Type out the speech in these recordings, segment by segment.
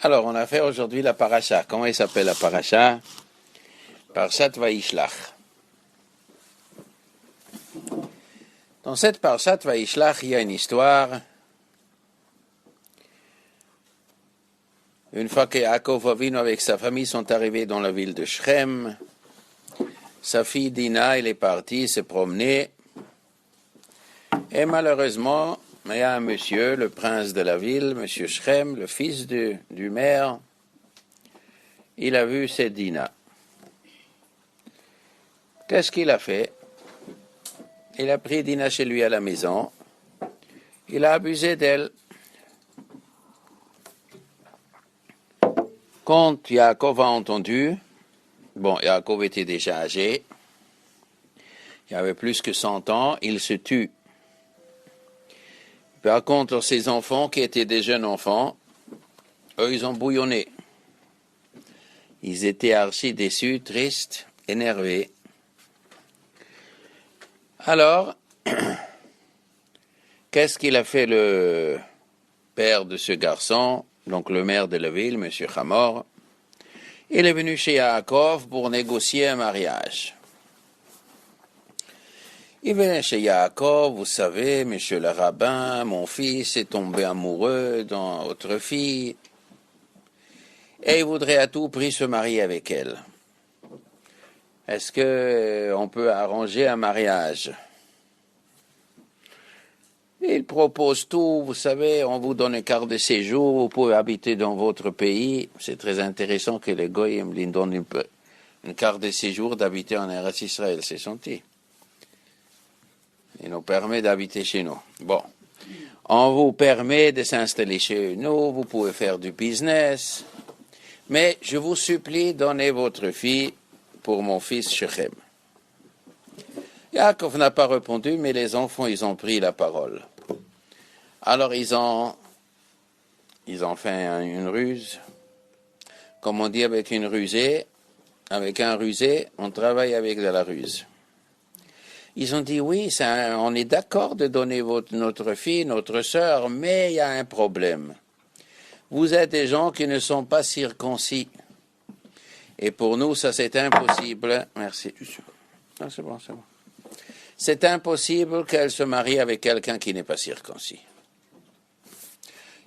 Alors, on a fait aujourd'hui la paracha. Comment il s'appelle la paracha? Parashat Vayishlach. Dans cette parashat Vayishlach, il y a une histoire. Une fois que Yaakov Avinu avec sa famille sont arrivés dans la ville de Shrem, sa fille Dina, elle est partie se promener. Et malheureusement, il y a un monsieur, le prince de la ville, monsieur Shrem, le fils du maire, il a vu cette Dina. Qu'est-ce qu'il a fait? Il a pris Dina chez lui à la maison. Il a abusé d'elle. Quand Yaakov a entendu, Yaakov était déjà âgé, il avait plus que 100 ans, il se tue. Par contre, ses enfants, qui étaient des jeunes enfants, eux, ils ont bouillonné. Ils étaient archi déçus, tristes, énervés. Alors, qu'est-ce qu'il a fait le père de ce garçon, donc le maire de la ville, M. Hamor? Il est venu chez Yaakov pour négocier un mariage. Il venait chez Yaakov, vous savez, monsieur le rabbin, mon fils est tombé amoureux dans votre fille et il voudrait à tout prix se marier avec elle. Est-ce qu'on peut arranger un mariage? Il propose tout, vous savez, on vous donne une carte de séjour, vous pouvez habiter dans votre pays. C'est très intéressant que les Goyim lui donnent une carte de séjour d'habiter en Eretz Israël, c'est gentil. Il nous permet d'habiter chez nous. Bon, on vous permet de s'installer chez nous, vous pouvez faire du business, mais je vous supplie, donnez votre fille pour mon fils Shechem. Yaakov n'a pas répondu, mais les enfants, ils ont pris la parole. Alors, ils ont fait une ruse. Comme on dit avec une rusée, avec un rusé, on travaille avec de la ruse. Ils ont dit, oui, on est d'accord de donner notre fille, notre sœur, mais il y a un problème. Vous êtes des gens qui ne sont pas circoncis. Et pour nous, ça, c'est impossible. Merci. Non, c'est bon. C'est impossible qu'elle se marie avec quelqu'un qui n'est pas circoncis.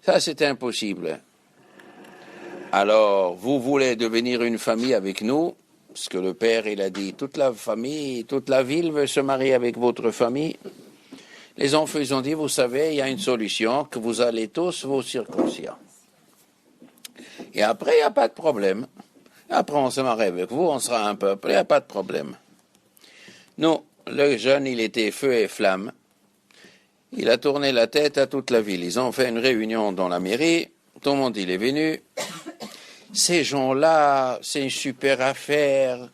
Ça, c'est impossible. Alors, vous voulez devenir une famille avec nous? Parce que le père, il a dit, toute la famille, toute la ville veut se marier avec votre famille. Les enfants, ils ont dit, vous savez, il y a une solution, que vous allez tous vous circoncire. Et après, il n'y a pas de problème. Après, on se marie avec vous, on sera un peuple, il n'y a pas de problème. Non, le jeune, il était feu et flamme. Il a tourné la tête à toute la ville. Ils ont fait une réunion dans la mairie. Tout le monde, il est venu. Ces gens-là, c'est une super affaire.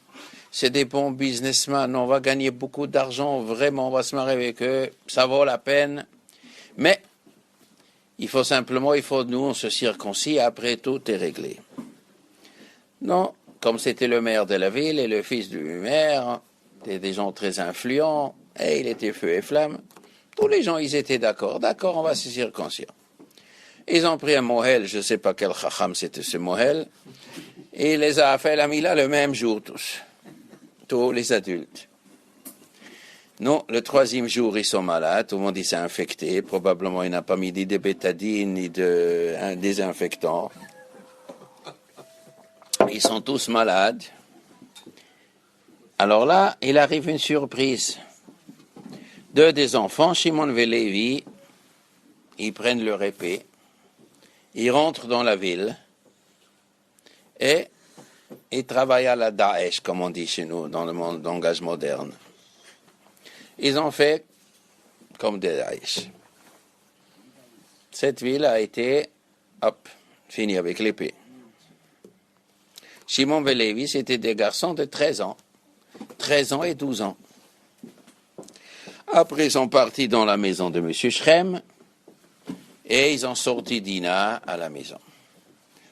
C'est des bons businessmen. On va gagner beaucoup d'argent. Vraiment, on va se marier avec eux. Ça vaut la peine. Mais, nous, on se circoncis. Après, tout est réglé. Non, comme c'était le maire de la ville et le fils du maire, c'était des gens très influents, et il était feu et flamme. Tous les gens, ils étaient d'accord. D'accord, on va se circoncire. Ils ont pris un mohel, je ne sais pas quel chacham c'était ce mohel, et il les a fait la mila le même jour tous les adultes. Non, le troisième jour, ils sont malades, tout le monde s'est infecté, probablement il n'a pas mis ni de bétadine, ni un désinfectant. Ils sont tous malades. Alors là, il arrive une surprise. Deux des enfants, Shimon et Lévi, ils prennent leur épée, ils rentrent dans la ville et ils travaillent à la Daesh, comme on dit chez nous, dans le langage moderne. Ils ont fait comme des Daesh. Cette ville a été, finie avec l'épée. Shimon et Lévi, c'était des garçons de 13 ans. 13 ans et 12 ans. Après, ils sont partis dans la maison de M. Shrem et ils ont sorti Dina à la maison.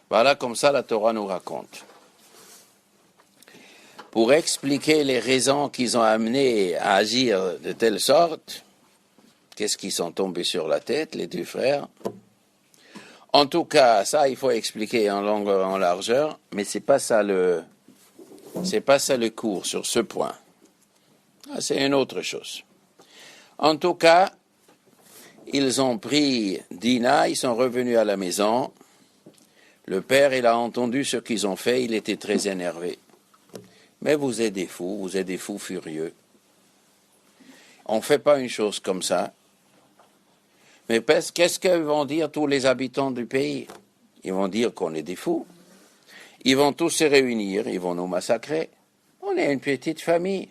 Voilà comme ça la Torah nous raconte. Pour expliquer les raisons qu'ils ont amené à agir de telle sorte, qu'est-ce qu'ils sont tombés sur la tête, les deux frères? En tout cas, ça, il faut expliquer en longueur, en largeur, mais c'est pas ça le cours sur ce point. Ah, c'est une autre chose. En tout cas, ils ont pris Dina, ils sont revenus à la maison. Le père, il a entendu ce qu'ils ont fait, il était très énervé. Mais vous êtes des fous furieux. On ne fait pas une chose comme ça. Mais qu'est-ce que vont dire tous les habitants du pays? Ils vont dire qu'on est des fous. Ils vont tous se réunir, ils vont nous massacrer. On est une petite famille.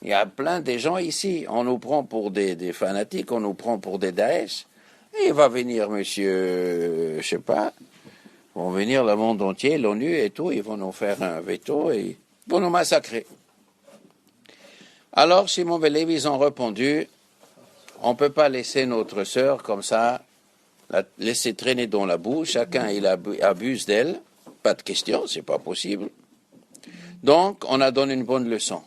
Il y a plein de gens ici. On nous prend pour des fanatiques, on nous prend pour des Daesh. Et il va venir monsieur, je sais pas, vont venir le monde entier, l'ONU et tout, ils vont nous faire un veto et ils vont nous massacrer. Alors, Shimon et Lévi, ils ont répondu, on ne peut pas laisser notre sœur comme ça, la laisser traîner dans la boue, chacun il abuse d'elle, pas de question, c'est pas possible. Donc, on a donné une bonne leçon.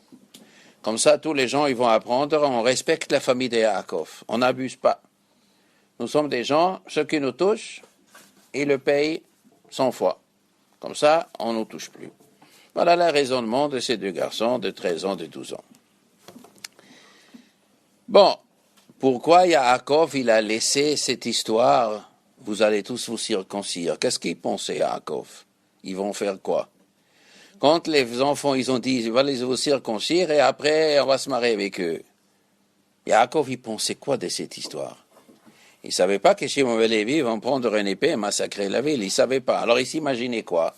Comme ça, tous les gens, ils vont apprendre, on respecte la famille de Yaakov, on n'abuse pas. Nous sommes des gens, ceux qui nous touchent, ils le payent 100 fois. Comme ça, on ne nous touche plus. Voilà le raisonnement de ces deux garçons de 13 ans, de 12 ans. Bon, pourquoi Yaakov, il a laissé cette histoire, vous allez tous vous circoncire? Qu'est-ce qu'il pensait, Yaakov? Ils vont faire quoi? Quand les enfants, ils ont dit, vous allez vous circoncire et après, on va se marier avec eux. Yaakov, il pensait quoi de cette histoire? Il ne savait pas que Shimon et Lévi vont prendre une épée et massacrer la ville. Il ne savait pas. Alors il s'imaginait quoi?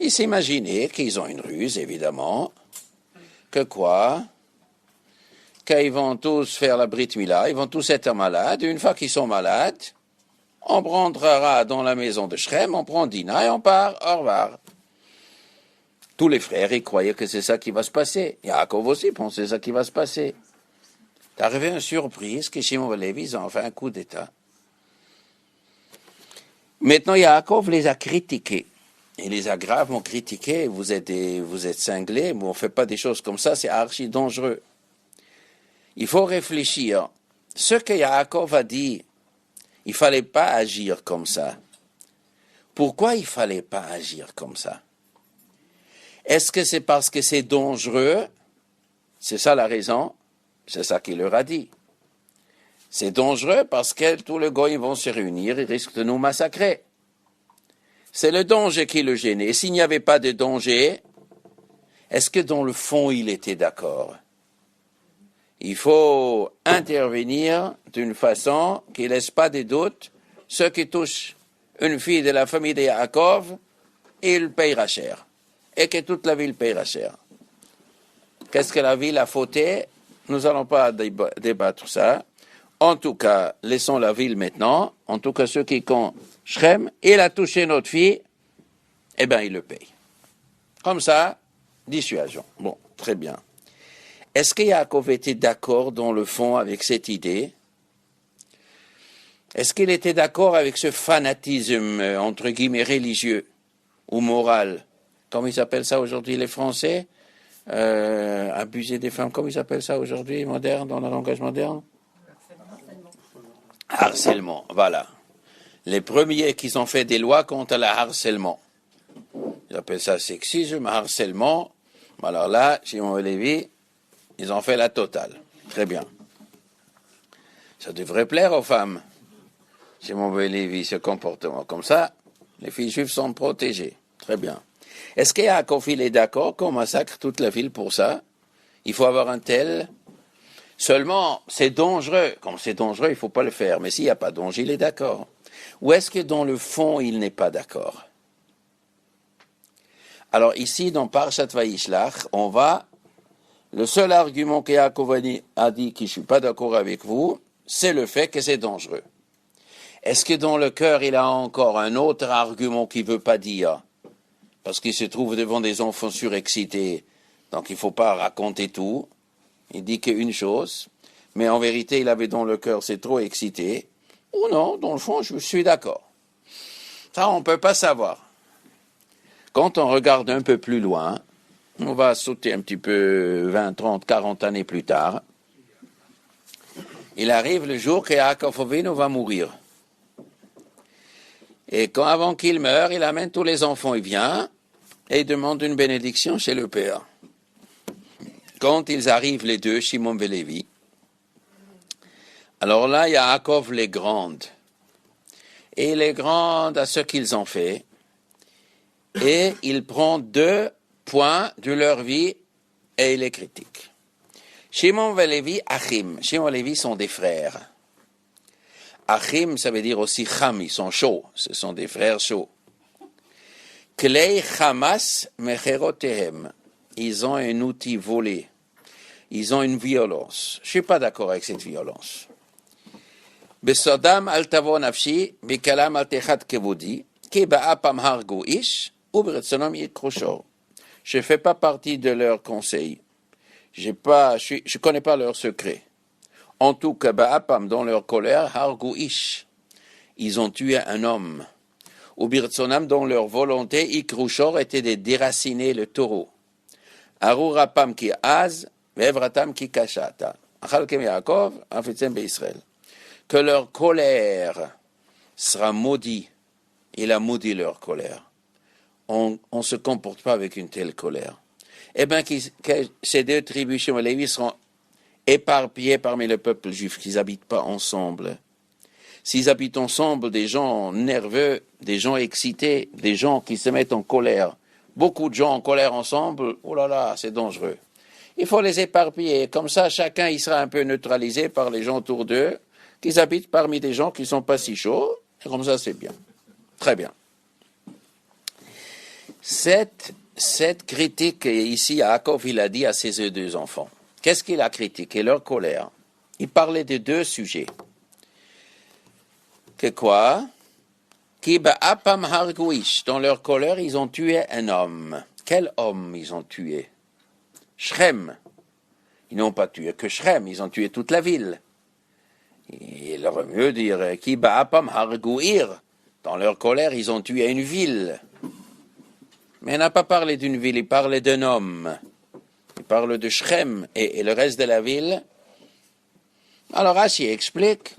Il s'imaginait qu'ils ont une ruse, évidemment. Que quoi? Qu'ils vont tous faire la Brit Mila, ils vont tous être malades. Une fois qu'ils sont malades, on rentrera dans la maison de Shrem, on prend Dina et on part. Au revoir. Tous les frères, ils croyaient que c'est ça qui va se passer. Yaakov aussi pensait ça qui va se passer. C'est arrivé une surprise que Shimon et Lévi, ils ont fait un coup d'État. Maintenant, Yaakov les a critiqués. Il les a gravement critiqués. Vous êtes cinglés, mais on ne fait pas des choses comme ça, c'est archi dangereux. Il faut réfléchir. Ce que Yaakov a dit, il ne fallait pas agir comme ça. Pourquoi il ne fallait pas agir comme ça? Est-ce que c'est parce que c'est dangereux? C'est ça la raison? C'est ça qu'il leur a dit. C'est dangereux parce que tous les goyim vont se réunir, ils risquent de nous massacrer. C'est le danger qui le gênait. Et s'il n'y avait pas de danger, est-ce que dans le fond il était d'accord? Il faut intervenir d'une façon qui ne laisse pas de doute. Ceux qui touchent une fille de la famille de Yaakov, il payera cher. Et que toute la ville payera cher. Qu'est-ce que la ville a fauté? Nous n'allons pas débattre ça. En tout cas, laissons la ville maintenant. En tout cas, ceux qui comptent Shrem, il a touché notre fille, eh bien, il le paye. Comme ça, dissuasion. Bon, très bien. Est-ce que Yaakov était d'accord dans le fond avec cette idée? Est-ce qu'il était d'accord avec ce fanatisme, entre guillemets, religieux ou moral? Comment ils appellent ça aujourd'hui les Français? Abuser des femmes, comment ils appellent ça aujourd'hui, moderne, dans le langage moderne? Harcèlement, voilà. Les premiers qui ont fait des lois contre le harcèlement. Ils appellent ça sexisme, harcèlement. Alors là, Shimon et Lévi, ils ont fait la totale. Très bien. Ça devrait plaire aux femmes. Shimon et Lévi, ce comportement. Comme ça, les filles juives sont protégées. Très bien. Est-ce que Yaakov est d'accord qu'on massacre toute la ville pour ça? Il faut avoir un tel. Seulement, c'est dangereux. Comme c'est dangereux, il ne faut pas le faire. Mais s'il n'y a pas de danger, il est d'accord. Ou est-ce que dans le fond, il n'est pas d'accord? Alors ici, dans Parshat Vayishlach, le seul argument que Yaakov a dit que je ne suis pas d'accord avec vous, c'est le fait que c'est dangereux. Est-ce que dans le cœur, il a encore un autre argument qu'il ne veut pas dire? Parce qu'il se trouve devant des enfants surexcités, donc il ne faut pas raconter tout. Il dit qu'une chose, mais en vérité, il avait dans le cœur, c'est trop excité. Ou non, dans le fond, je suis d'accord. Ça, on ne peut pas savoir. Quand on regarde un peu plus loin, on va sauter un petit peu 20, 30, 40 années plus tard. Il arrive le jour que Yaakov Avinu va mourir. Et avant qu'il meure, il amène tous les enfants, il vient et il demande une bénédiction chez le père. Quand ils arrivent les deux, Shimon et Lévi, alors là, Yaakov les gronde. Et il les gronde à ce qu'ils ont fait. Et il prend 2 points de leur vie et il les critique. Shimon et Lévi, Achim. Shimon et Lévi sont des frères. Achim, ça veut dire aussi Cham, ils sont chauds. Ce sont des frères chauds. Klei Hamas mecherotehem. Ils ont un outil volé. Ils ont une violence. Je ne suis pas d'accord avec cette violence. Besodam al tavo nafshi, bikalam al techat kevodi, ki ba'apam hargu ish, ou beretsonom yikroshor. Je ne fais pas partie de leurs conseils. Je ne connais pas leurs secrets. En tout cas, ba'apam, dans leur colère, hargu ish. Ils ont tué un homme. Ou beretsonom, dans leur volonté, yikroshor était de déraciner le taureau. Arurapam ki az, ve'evratam ki kashata. Achalkem Yaakov, afitzem be'Israël. Que leur colère sera maudite. Il a maudit leur colère. On ne se comporte pas avec une telle colère. Eh bien, que ces 2 tribus, Shimon et Lévi, seront éparpillés parmi le peuple juif, qu'ils n'habitent pas ensemble. S'ils habitent ensemble, des gens nerveux, des gens excités, des gens qui se mettent en colère, beaucoup de gens en colère ensemble, oh là là, c'est dangereux. Il faut les éparpiller. Comme ça, chacun il sera un peu neutralisé par les gens autour d'eux, qu'ils habitent parmi des gens qui ne sont pas si chauds, et comme ça c'est bien. Très bien. Cette critique, ici, Yaakov, il a dit à ses 2 enfants. Qu'est-ce qu'il a critiqué? Leur colère. Il parlait de 2 sujets. Que quoi? Qui ba'apam harguish. Dans leur colère, ils ont tué un homme. Quel homme ils ont tué? Shrem. Ils n'ont pas tué que Shrem, ils ont tué toute la ville. Il aurait mieux dire qui ba'apam harguir. Dans leur colère, ils ont tué une ville. Mais il n'a pas parlé d'une ville, il parlait d'un homme. Il parle de Shrem et le reste de la ville. Alors Rashi explique,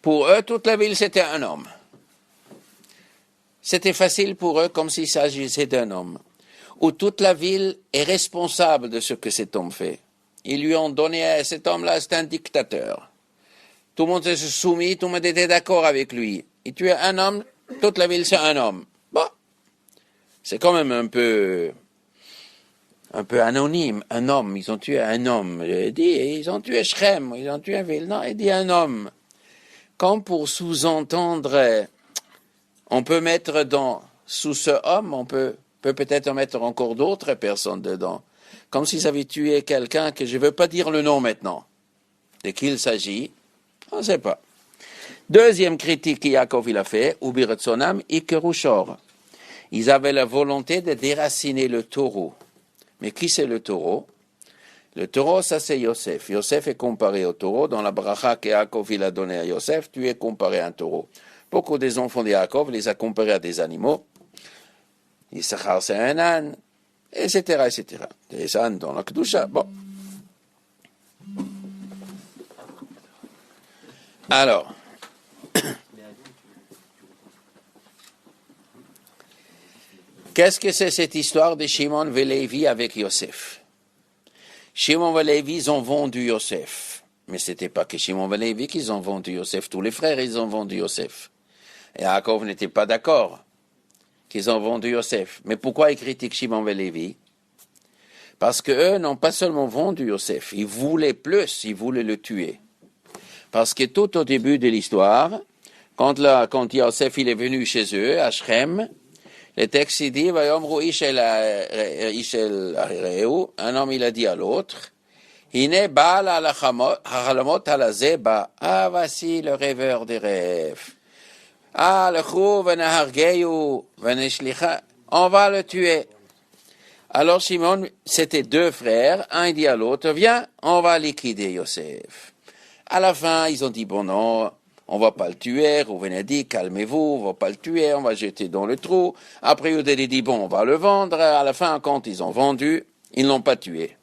pour eux, toute la ville, c'était un homme. C'était facile pour eux comme s'il s'agissait d'un homme. Où toute la ville est responsable de ce que cet homme fait. Ils lui ont donné, cet homme-là, c'est un dictateur. Tout le monde se soumis, tout le monde était d'accord avec lui. Il tuait un homme, toute la ville c'est un homme. Bon, c'est quand même un peu anonyme, un homme. Ils ont tué un homme. Ils ont tué Shrem, ils ont tué une ville. Non, il dit un homme. Comme pour sous-entendre, on peut mettre sous ce homme, on peut peut-être mettre encore d'autres personnes dedans. Comme s'ils avaient tué quelqu'un que je ne veux pas dire le nom maintenant. De qui il s'agit? On ne sait pas. Deuxième critique que Yaakov il a fait, Ubiratsonam Ikerushor. Ils avaient la volonté de déraciner le taureau. Mais qui c'est le taureau? Le taureau, ça c'est Yosef. Yosef est comparé au taureau. Dans la bracha que Yaakov il a donnée à Yosef, tu es comparé à un taureau. Beaucoup des enfants de Yaakov les a comparés à des animaux. Issachar c'est un âne, etc., etc. Des ânes dans la Kedusha. Bon. Alors, qu'est-ce que c'est cette histoire de Shimon et Lévi avec Yosef? Shimon et Lévi, ils ont vendu Yosef. Mais ce n'était pas que Shimon et Lévi qu'ils ont vendu Yosef. Tous les frères, ils ont vendu Yosef. Et Yaakov n'était pas d'accord qu'ils ont vendu Yosef. Mais pourquoi ils critiquent Shimon et Lévi? Parce qu'eux n'ont pas seulement vendu Yosef, ils voulaient plus, ils voulaient le tuer. Parce que tout au début de l'histoire, quand Yosef il est venu chez eux, à Shrem, le texte dit, un homme il a dit à l'autre, ah, voici le rêveur des rêves. Ah, on va le tuer. Alors Simon, c'était 2 frères, un dit à l'autre, viens, on va liquider Yosef. À la fin, ils ont dit, bon non, on va pas le tuer. Rouven a dit, calmez-vous, on va pas le tuer, on va jeter dans le trou. Après, Yehuda a dit, bon, on va le vendre. À la fin, quand ils ont vendu, ils ne l'ont pas tué.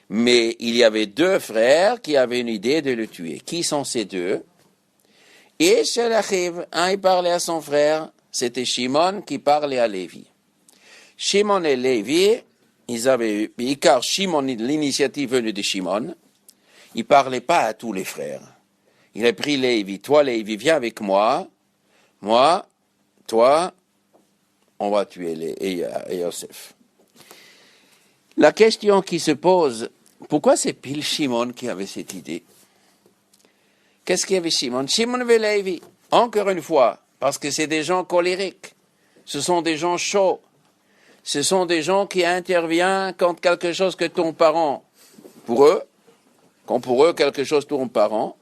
Mais il y avait 2 frères qui avaient une idée de le tuer. Qui sont ces 2? Et Shelachiv, un il parlait à son frère, c'était Shimon qui parlait à Lévi. Shimon et Lévi, ils avaient eu, car Shimon, l'initiative venue de Shimon, il ne parlait pas à tous les frères. Il a pris Lévi. Toi, Lévi, viens avec moi. Moi, toi, on va tuer Yosef. La question qui se pose, pourquoi c'est pile Shimon qui avait cette idée? Qu'est-ce qu'il y avait Shimon? Shimon et Lévi, encore une fois, parce que c'est des gens colériques. Ce sont des gens chauds. Ce sont des gens qui interviennent quand quelque chose que ton parent, quand pour eux quelque chose tourne par an,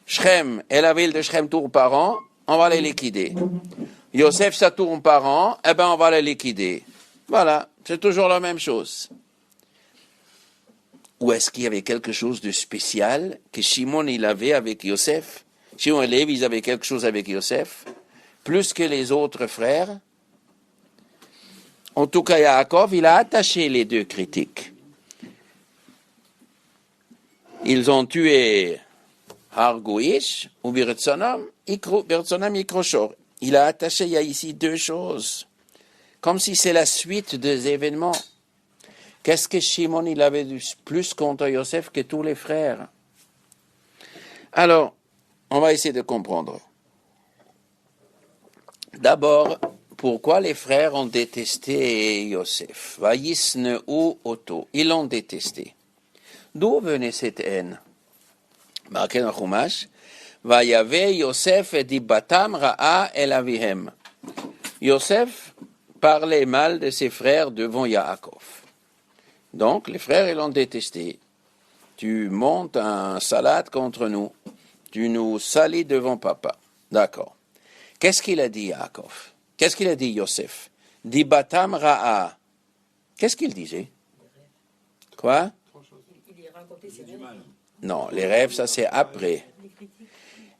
Shrem et la ville de Shrem tournent par an, on va les liquider. Yosef, ça tourne par an, eh bien on va les liquider. Voilà, c'est toujours la même chose. Ou est-ce qu'il y avait quelque chose de spécial que Shimon il avait avec Yosef? Shimon et Lévi, ils avaient quelque chose avec Yosef, plus que les autres frères. En tout cas, Yaakov, il a attaché les deux critiques. Ils ont tué Hargoïch ou Birtsanam Ikroshor. Il a attaché, il y a ici deux choses. Comme si c'est la suite des événements. Qu'est-ce que Shimon il avait de plus contre Yosef que tous les frères? Alors, on va essayer de comprendre. D'abord, pourquoi les frères ont détesté Yosef? Vayisneu Oto. Ils l'ont détesté. D'où venait cette haine? Marqué dans Chumash, Vayave Yosef et Dibatam Ra'a El Avihem. Yosef parlait mal de ses frères devant Yaakov. Donc, les frères, ils l'ont détesté. Tu montes un salade contre nous. Tu nous salis devant papa. D'accord. Qu'est-ce qu'il a dit, Yaakov? Qu'est-ce qu'il a dit, Yosef? Dibatam Ra'a. Qu'est-ce qu'il disait? Quoi? Non, les rêves, ça c'est après.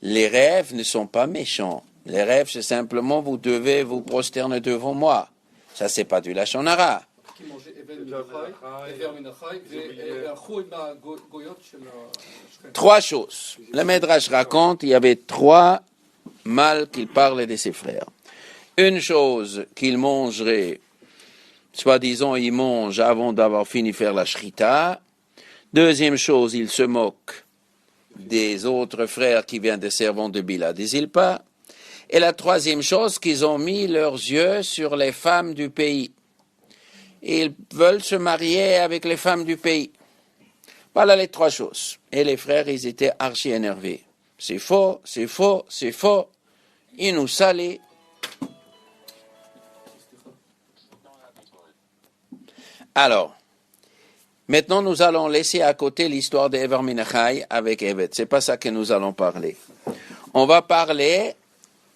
Les rêves ne sont pas méchants. Les rêves, c'est simplement vous devez vous prosterner devant moi. Ça, c'est pas du lachon hara. Trois choses. Le Midrash raconte, il y avait trois mâles qu'il parlait de ses frères. Une chose qu'il mangerait, soi-disant, il mange avant d'avoir fini de faire la shrita. Deuxième chose, il se moque des autres frères qui viennent des servants de Bila des Zilpa. Et la troisième chose, qu'ils ont mis leurs yeux sur les femmes du pays. Ils veulent se marier avec les femmes du pays. Voilà les trois choses. Et les frères, ils étaient archi énervés. C'est faux, c'est faux, c'est faux. Ils nous salent. Alors, maintenant, nous allons laisser à côté l'histoire d'Ever Minachai avec Evet. C'est pas ça que nous allons parler. On va parler,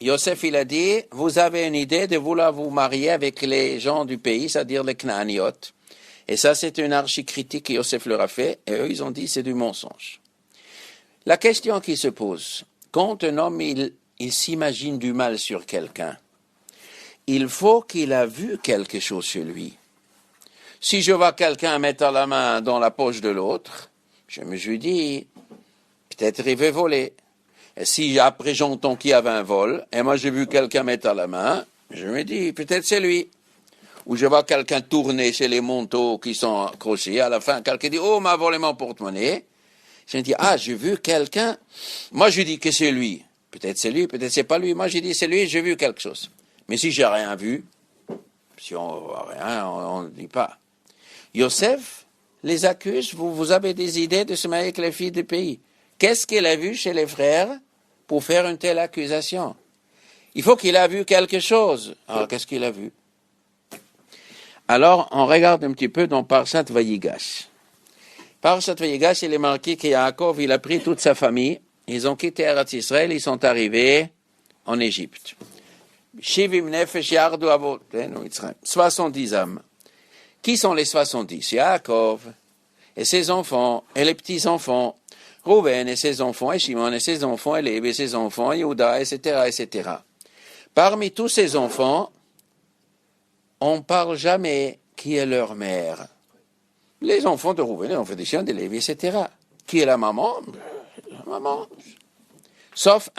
Yosef il a dit, vous avez une idée de vouloir vous marier avec les gens du pays, c'est-à-dire les Knaaniotes. Et ça, c'est une archi-critique que Yosef leur a fait, et eux, ils ont dit, c'est du mensonge. La question qui se pose, quand un homme, il s'imagine du mal sur quelqu'un, il faut qu'il a vu quelque chose sur lui. Si je vois quelqu'un mettre la main dans la poche de l'autre, je me suis dit, peut-être il veut voler. Et si après j'entends qu'il y avait un vol, et moi j'ai vu quelqu'un mettre la main, je me dis, peut-être c'est lui. Ou je vois quelqu'un tourner chez les manteaux qui sont accrochés, à la fin quelqu'un dit, oh, m'a volé mon porte-monnaie. Je me dis, ah, j'ai vu quelqu'un. Moi je dis que c'est lui. Peut-être c'est lui, peut-être c'est pas lui. Moi j'ai dit, c'est lui, j'ai vu quelque chose. Mais si j'ai rien vu, si on voit rien, on ne dit pas. Yosef les accuse, vous avez des idées de se marier avec les filles du pays. Qu'est-ce qu'il a vu chez les frères pour faire une telle accusation? Il faut qu'il a vu quelque chose. Alors, qu'est-ce qu'il a vu? Alors, on regarde un petit peu dans Parshat Vayigash. Parshat Vayigash, il est marqué que Yaakov, il a pris toute sa famille, ils ont quitté Eretz Israël, ils sont arrivés en Égypte. Shivim nefesh yardu avot, 70 âmes. Qui sont les 70? Yaakov et ses enfants, et les petits-enfants, Rouven et ses enfants, et Shimon et ses enfants, et Lévi et ses enfants, et Yehuda, etc., etc. Parmi tous ces enfants, on ne parle jamais qui est leur mère. Les enfants de Rouven, les enfants de Shimon, de Lévi, etc. Qui est la maman? La maman. Sauf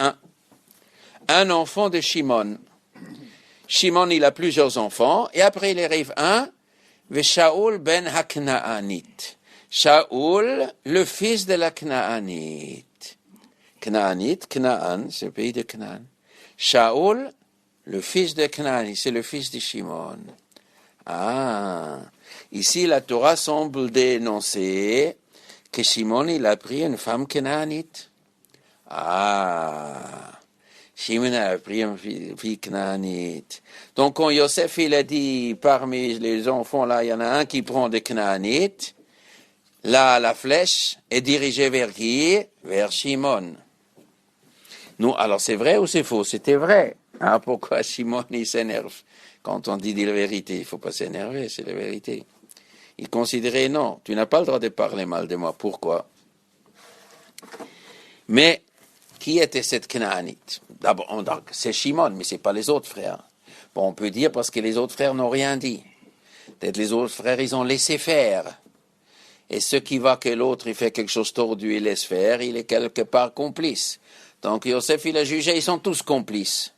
un enfant de Shimon. Shimon, il a plusieurs enfants, et après il arrive un, Shaoul ben Haknaanit. Shaoul, le fils de la Knaanite. Knaanite, Knaan, c'est le pays de Knaan. Shaoul, le fils de Knaan, c'est le fils de Shimon. Ah, ici la Torah semble dénoncer que Shimon, il a pris une femme Knaanite. Ah, Shimon a pris une fille Knaanite. Donc quand Yosef, il a dit, parmi les enfants là, il y en a un qui prend des Knaanites, là, la flèche est dirigée vers qui? Vers Shimon. Nous, alors c'est vrai ou c'est faux? C'était vrai. Ah, pourquoi Shimon, il s'énerve? Quand on dit la vérité, il ne faut pas s'énerver, c'est la vérité. Il considérait, non, tu n'as pas le droit de parler mal de moi. Pourquoi? Mais, qui était cette Knaanite? D'abord, c'est Shimon, mais ce n'est pas les autres frères. Bon, on peut dire parce que les autres frères n'ont rien dit. Peut-être les autres frères, ils ont laissé faire. Et ce qui va que l'autre, il fait quelque chose tordu, il laisse faire, il est quelque part complice. Donc Yosef, il a jugé, ils sont tous complices.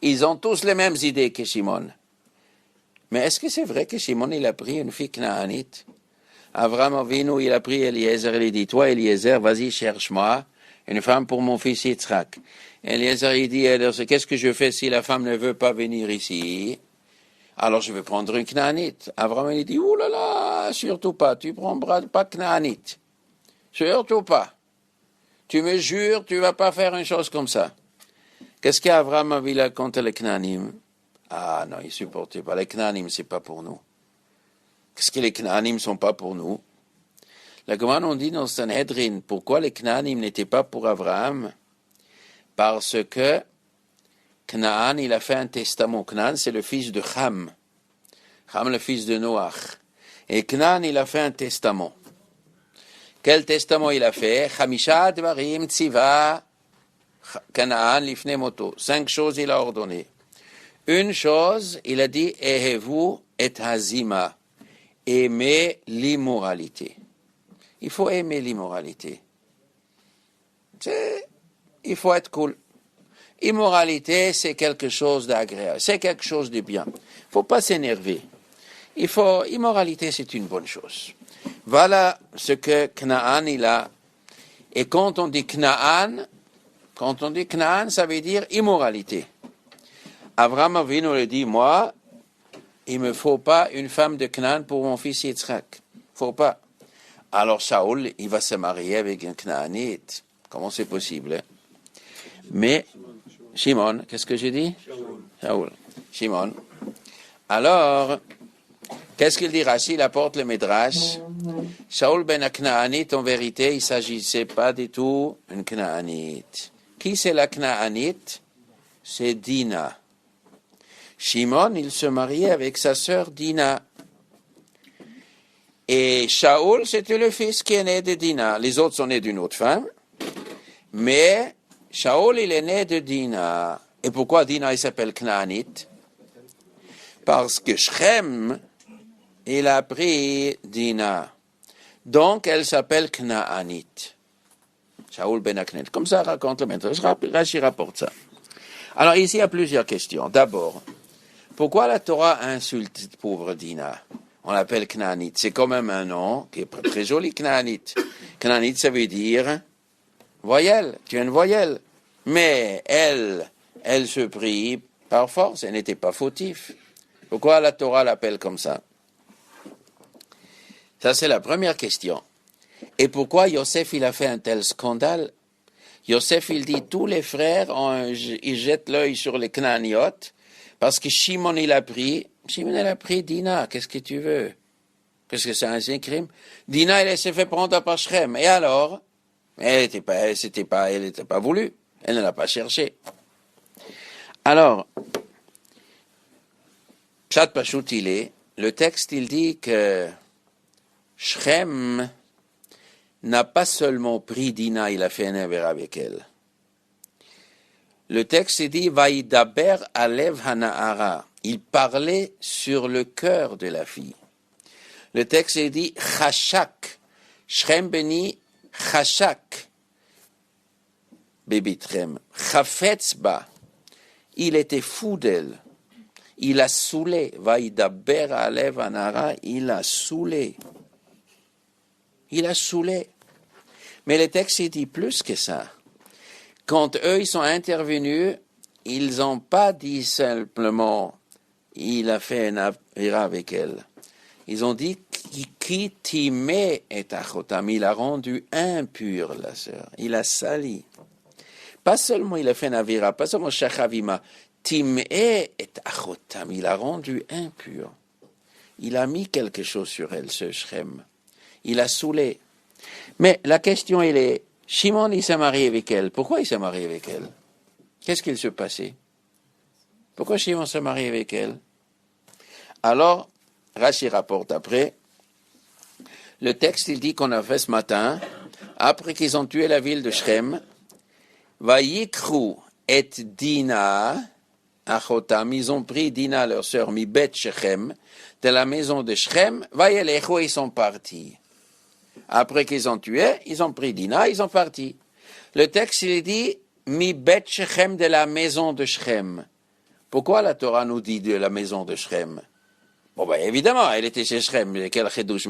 Ils ont tous les mêmes idées que Shimon. Mais est-ce que c'est vrai que Shimon, il a pris une fille Knaanite? Abraham Avinu, il a pris Eliezer, il a dit, toi Eliezer, vas-y, cherche-moi une femme pour mon fils Yitzhak. Eliezer, il dit, qu'est-ce que je fais si la femme ne veut pas venir ici? Alors je vais prendre une Knaanite. Abraham, il dit, ouh là là, surtout pas, tu prendras pas Knaanite. Surtout pas. Tu me jures, tu ne vas pas faire une chose comme ça. Qu'est-ce qu'Abraham a vu là contre les Knaanim? Ah non, il ne supportait pas. Les Knaanim, ce n'est pas pour nous. Qu'est-ce que les Knaanim ne sont pas pour nous? La Gemara on dit dans Sanhedrin, pourquoi les Knaanim n'étaient pas pour Abraham? Parce que Knaan, il a fait un testament. Knaan, c'est le fils de Ham. Ham, le fils de Noach. Et Knaan, il a fait un testament. Quel testament il a fait? Chamisha dvarim tziva Canaan lifne moto. 5 choses il a ordonné. Une chose, il a dit Ehevu et hazima. Aimer l'immoralité. Il faut aimer l'immoralité. Il faut être cool. Immoralité, c'est quelque chose d'agréable. C'est quelque chose de bien. Il ne faut pas s'énerver. Immoralité, c'est une bonne chose. Voilà ce que Knaan il a. Et quand on dit Knaan, ça veut dire immoralité. Abraham Avinu lui dit, moi, il ne me faut pas une femme de Knaan pour mon fils Yitzhak. Il ne faut pas. Alors Shaoul, il va se marier avec un Knaanite. Comment c'est possible? Hein? Mais, Shimon, qu'est-ce que j'ai dit? Shaoul. Shimon. Alors, qu'est-ce qu'il dit Rashi? Il apporte le Midrash. Shaoul ben Knaanite, en vérité, il ne s'agissait pas du tout d'une Knaanite. Qui c'est la Knaanite? C'est Dina. Shimon, il se mariait avec sa sœur Dina. Et Shaoul, c'était le fils qui est né de Dina. Les autres sont nés d'une autre femme. Mais Shaoul, il est né de Dina. Et pourquoi Dina, il s'appelle Knaanite? Parce que Shrem, il a pris Dina. Donc, elle s'appelle Knaanite. Shaoul ben Aknet. Comme ça raconte le maître. Rashi rapporte ça. Alors, ici, il y a plusieurs questions. D'abord, pourquoi la Torah insulte pauvre Dina? On l'appelle Knaanite. C'est quand même un nom qui est très joli, Knaanite. Knaanite, ça veut dire voyelle. Tu es une voyelle. Mais elle se prie par force. Elle n'était pas fautive. Pourquoi la Torah l'appelle comme ça? Ça, c'est la première question. Et pourquoi Yosef, il a fait un tel scandale? Yosef, il dit, tous les frères, ils jettent l'œil sur les Knaaniotes, parce que Shimon, il a pris Dina. Qu'est-ce que tu veux? Qu'est-ce que c'est un crime? Dina, elle s'est fait prendre par Shrem. Et alors? Elle n'était pas voulue. Elle ne l'a pas cherché. Alors, Pshat Pashut, le texte, il dit que Shrem n'a pas seulement pris Dina, il a fait un aver avec elle. Le texte dit Vaïdaber alev hana'ara. Il parlait sur le cœur de la fille. Le texte dit Chashak. Shrem beni Chashak. Bébitrem. Chafetz ba. Il était fou d'elle. Il a saoulé. Vaïdaber alev anara, il a saoulé. Il a saoulé. Mais le texte il dit plus que ça. Quand eux, ils sont intervenus, ils n'ont pas dit simplement il a fait un avira avec elle. Ils ont dit qui timé est achotam. Il a rendu impur la sœur. Il a sali. Pas seulement il a fait un avira, pas seulement shachavima. Timé est achotam. Il a rendu impur. Il a mis quelque chose sur elle, ce Shrem. Il a saoulé. Mais la question, elle est, Shimon, il s'est marié avec elle. Pourquoi il s'est marié avec elle? Qu'est-ce qu'il se passait? Pourquoi Shimon s'est marié avec elle? Alors, Rashi rapporte après, le texte, il dit qu'on a fait ce matin, après qu'ils ont tué la ville de Shrem, Vayikru et Dina, Achotam, ils ont pris Dina, leur sœur, mi Bet Shechem, de la maison de Shrem, Vayelecho, ils sont partis. Après qu'ils ont tué, ils ont pris Dina, ils sont partis. Le texte, il dit, mi Bet Shechem, de la maison de Shrem. Pourquoi la Torah nous dit de la maison de Shrem? Bon, ben, évidemment, elle était chez Shrem, quel chidouche,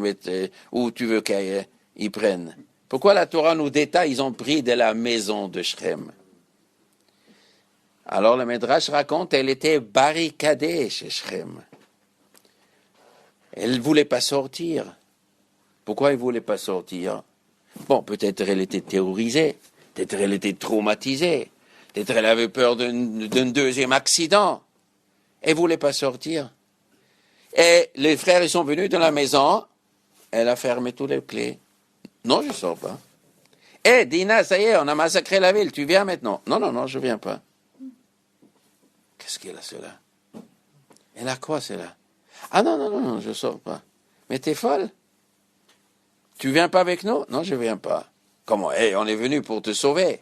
où tu veux qu'ils prennent. Pourquoi la Torah nous détaille, ils ont pris de la maison de Shrem? Alors le Midrash raconte, elle était barricadée chez Shrem. Elle ne voulait pas sortir. Pourquoi elle ne voulait pas sortir? Bon, peut-être elle était terrorisée, peut-être elle était traumatisée, peut-être elle avait peur d'un deuxième accident. Elle ne voulait pas sortir. Et les frères, ils sont venus dans la maison, elle a fermé toutes les clés. Non, je ne sors pas. Eh, Dina, ça y est, on a massacré la ville, tu viens maintenant? Non, non, non, je ne viens pas. Qu'est-ce qu'elle a, cela? Elle a quoi, cela? Ah non, non, non, non, je ne sors pas. Mais t'es folle? Tu viens pas avec nous? Non, je ne viens pas. Comment? Eh, on est venu pour te sauver.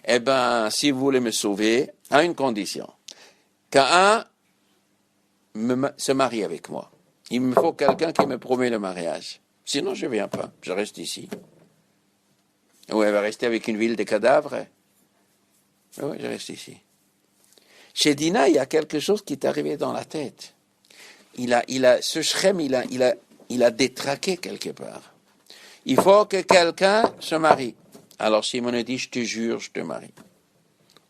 Eh bien, si vous voulez me sauver, à une condition. Qu'un se marie avec moi. Il me faut quelqu'un qui me promet le mariage. Sinon, je ne viens pas. Je reste ici. Ou elle va rester avec une ville de cadavres. Oui, je reste ici. Chez Dina, il y a quelque chose qui est arrivé dans la tête. Ce Shrem, il a détraqué quelque part. Il faut que quelqu'un se marie. Alors Shimon a dit, je te jure, je te marie.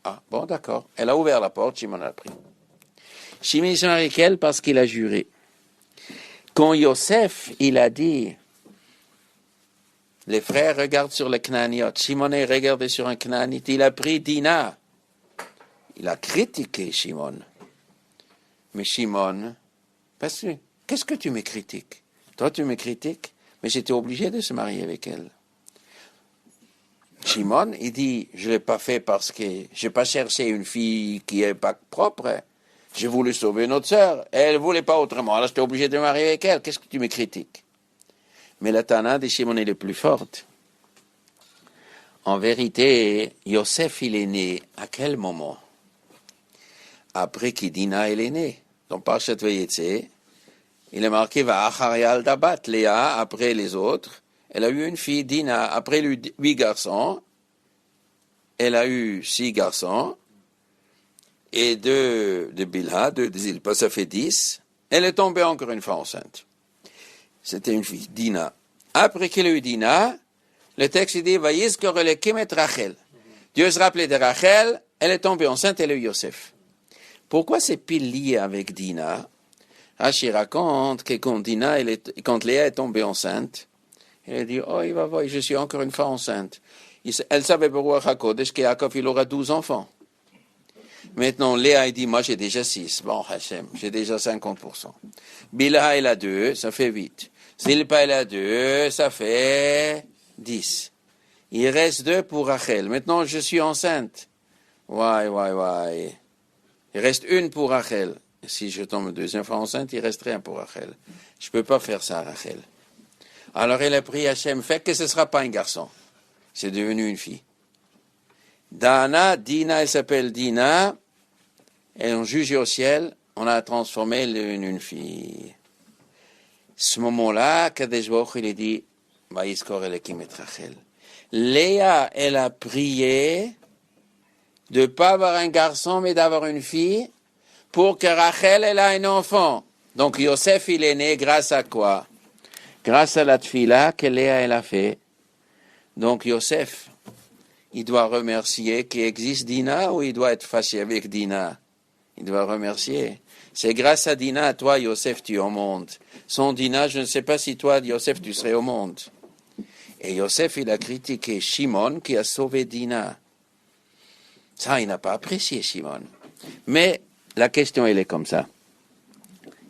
Ah, bon, d'accord. Elle a ouvert la porte, Shimon a pris. Shimon s'est marié avec elle parce qu'il a juré. Quand Yosef, il a dit, les frères regardent sur le Knaniot, Shimon a regardé sur un Knanite, il a pris Dina. Il a critiqué Shimon. Mais Shimon, parce que, qu'est-ce que tu me critiques? Toi, tu me critiques, mais j'étais obligé de se marier avec elle. Shimon, il dit, je ne l'ai pas fait parce que je n'ai pas cherché une fille qui n'est pas propre. J'ai voulu sauver notre sœur. Elle ne voulait pas autrement. Alors, j'étais obligé de me marier avec elle. Qu'est-ce que tu me critiques? Mais la Tana de Shimon est la plus forte. En vérité, Yosef, il est né à quel moment? Après qu'Dina, elle est née. Dans Parshat Vayetze, il est marqué Va'achar dabat, Léa, après les autres. Elle a eu une fille, Dina. Après elle a eu 8 garçons. Elle a eu 6 garçons. Et 2 de Bilha, 2 de Zilpa, ça fait 10. Elle est tombée encore une fois enceinte. C'était une fille, Dina. Après qu'elle a eu Dina, le texte dit Vayizkor Elokim et Rachel. Dieu se rappelait de Rachel, elle est tombée enceinte, elle a eu Yosef. Pourquoi c'est pile lié avec Dina? Rashi raconte que quand Léa est tombée enceinte, elle a dit, oh, il va voir, je suis encore une fois enceinte. Elle savait pour Ruach HaKodesh qu'Yaakov, il aura 12 enfants. Maintenant, Léa, il dit, moi, j'ai déjà 6. Bon, Hachem, j'ai déjà 50%. Bilha, elle a 2, ça fait 8. Zilpa, elle a 2, ça fait 10. Il reste 2 pour Rachel. Maintenant, je suis enceinte. Ouais. Il reste 1 pour Rachel. Si je tombe 2e fois enceinte, il reste rien pour Rachel. Je ne peux pas faire ça, Rachel. Alors, elle a prié Hachem, fait que ce ne sera pas un garçon. C'est devenu une fille. Dina, elle s'appelle Dina. Et on juge au ciel, on a transformé une fille. Ce moment-là, Kadesh Baruch il a dit, Vayizkor Elokim et Rachel. Léa, elle a prié de ne pas avoir un garçon, mais d'avoir une fille, pour que Rachel ait un enfant. Donc Yosef, il est né grâce à quoi? Grâce à la tfila que Léa elle a fait. Donc Yosef, il doit remercier qu'il existe Dina ou il doit être fâché avec Dina? Il doit remercier. C'est grâce à Dina, toi, Yosef, tu es au monde. Sans Dina, je ne sais pas si toi, Yosef, tu serais au monde. Et Yosef, il a critiqué Shimon qui a sauvé Dina. Ça, il n'a pas apprécié Shimon. Mais la question, elle est comme ça.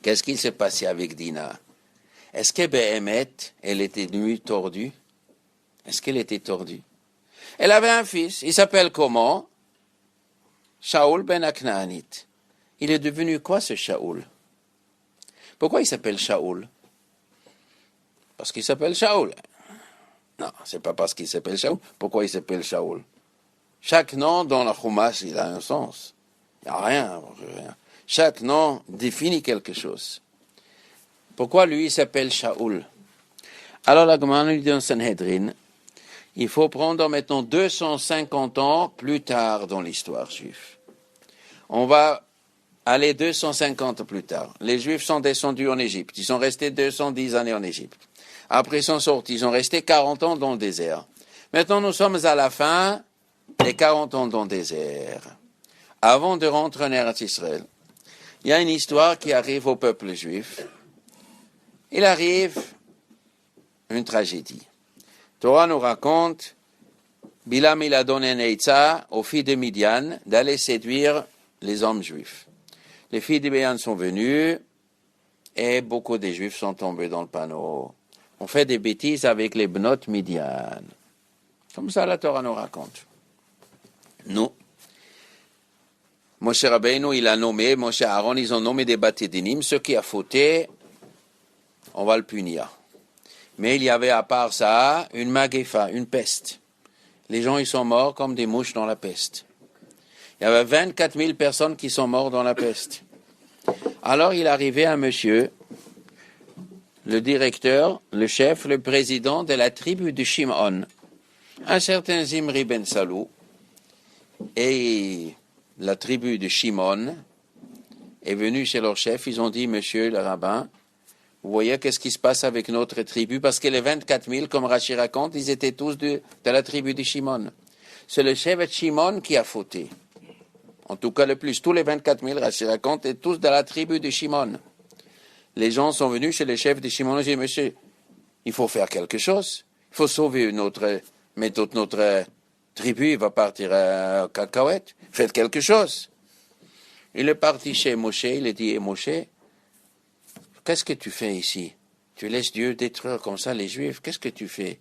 Qu'est-ce qui s'est passé avec Dina? Est-ce que Béhémet, elle était nue, tordue? Est-ce qu'elle était tordue? Elle avait un fils. Il s'appelle comment? Shaoul ben Aknaanit. Il est devenu quoi, ce Shaoul? Pourquoi il s'appelle Shaoul? Parce qu'il s'appelle Shaoul. Non, c'est pas parce qu'il s'appelle Shaoul. Pourquoi il s'appelle Shaoul? Chaque nom dans la Chumash, il a un sens. Il n'y a rien. Chaque nom définit quelque chose. Pourquoi lui, il s'appelle Shaoul? Alors la Gemara nous dit dans Sanhedrin, il faut prendre maintenant 250 ans plus tard dans l'histoire juive. On va aller 250 plus tard. Les Juifs sont descendus en Égypte. Ils sont restés 210 années en Égypte. Après, ils sont sortis. Ils ont resté 40 ans dans le désert. Maintenant, nous sommes à la fin des 40 ans dans le désert. Avant de rentrer en Eretz Israël, il y a une histoire qui arrive au peuple juif. Il arrive une tragédie. Torah nous raconte, Bilam il a donné un Eitza aux filles de Midian d'aller séduire les hommes juifs. Les filles de Midian sont venues et beaucoup de Juifs sont tombés dans le panneau. On fait des bêtises avec les Bnot Midian. Comme ça la Torah nous raconte. Nous, Moshe Rabbeinu, il a nommé, Moshe et Aaron, ils ont nommé des Batédinim. Ceux qui a fauté, on va le punir. Mais il y avait à part ça une magéfa, une peste. Les gens ils sont morts comme des mouches dans la peste. Il y avait 24 000 personnes qui sont mortes dans la peste. Alors il arrivait un monsieur, le directeur, le chef, le président de la tribu de Shimon, un certain Zimri ben Salou, et la tribu de Shimon est venue chez leur chef, ils ont dit, monsieur le rabbin, vous voyez qu'est-ce qui se passe avec notre tribu? Parce que les 24 000, comme Rachi raconte, ils étaient tous de la tribu de Shimon. C'est le chef de Shimon qui a fauté. En tout cas, le plus. Tous les 24 000, Rachi raconte, étaient tous de la tribu de Shimon. Les gens sont venus chez le chef de Shimon et ont dit, monsieur, il faut faire quelque chose. Il faut sauver notre tribu, il va partir à cacahuète. Faites quelque chose. Il est parti chez Moshe, il a dit, Moshe, qu'est-ce que tu fais ici? Tu laisses Dieu détruire comme ça les Juifs. Qu'est-ce que tu fais?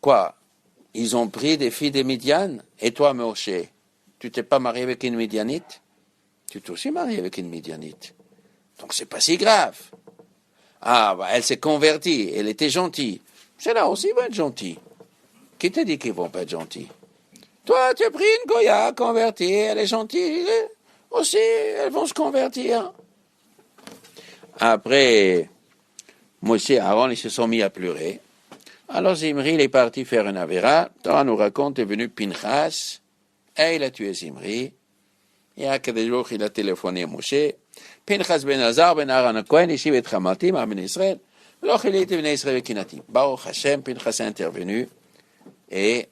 Quoi? Ils ont pris des filles de Midian? Et toi, Moshe, tu t'es pas marié avec une Midianite? Tu t'es aussi marié avec une Midianite. Donc c'est pas si grave. Ah, bah, elle s'est convertie. Elle était gentille. C'est-là aussi, va être gentil. Qui t'a dit qu'ils vont pas être gentils? Toi, tu as pris une Goya convertie. Elle est gentille. Aussi, elles vont se convertir. Après, Moshe et Aaron, ils se sont mis à pleurer. Alors Zimri, il est parti faire une avéra. Torah nous raconte, est venu Pinchas, et il a tué Zimri. Et à quelques jours, il a téléphoné à Moshe. Pinchas ben Azar, ben Aaron Cohen, ici, ben Chamatim, à Ben Israël. Alors, il était venu à Israël avec Kinatim. Baruch Hashem, Pinchas est intervenu, et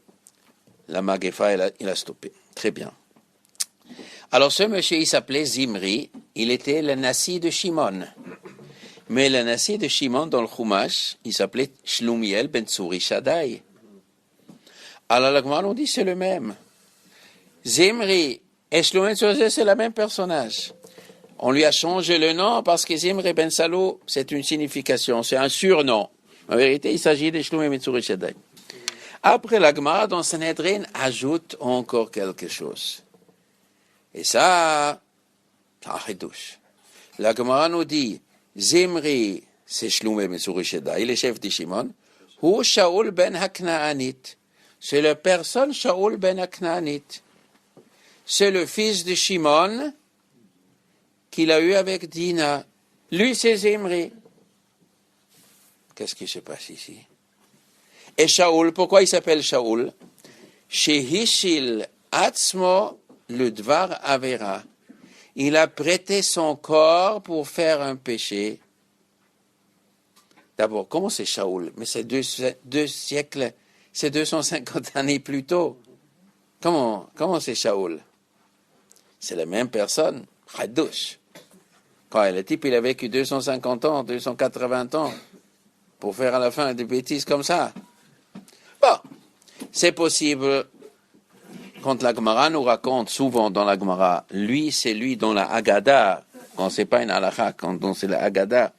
la Magéfa, il a stoppé. Très bien. Alors, ce monsieur, il s'appelait Zimri, il était le Nassi de Shimon. Mais le Nassi de Shimon, dans le Chumash, il s'appelait Shlumiel ben Tsuri Shaddai. Alors, la Gemara nous dit, c'est le même. Zimri et Shlumiel ben Tsuri Shaddai, c'est le même personnage. On lui a changé le nom parce que Zimri ben Salou, c'est une signification, c'est un surnom. En vérité, il s'agit de Shlumiel ben Tsuri Shaddai. Après, la Gemara, dans Sanhedrin, ajoute encore quelque chose. Et ça, douche. La Gemara nous dit, Zimri, c'est Shloumé ben Tsuri Shaddai, il est chef de Shimon, ou Shaoul ben Haknaanit. C'est la personne Shaoul ben Haknaanit. C'est le fils de Shimon qu'il a eu avec Dina. Lui, c'est Zimri. Qu'est-ce qui se passe ici? Et Shaoul, pourquoi il s'appelle Shaoul? Shehishil Atzmo le Dvar Avera. il a prêté son corps pour faire un péché. D'abord, comment c'est Shaoul? Mais c'est deux siècles, c'est 250 années plus tôt. Comment c'est Shaoul? C'est la même personne, Hadouche. Quand le type, il a vécu 250 ans, 280 ans, pour faire à la fin des bêtises comme ça. Bon, c'est possible. Quand la Gemara nous raconte souvent dans la Gemara, lui, c'est lui dans la Haggadah, quand c'est pas une halakha, quand c'est la Haggadah,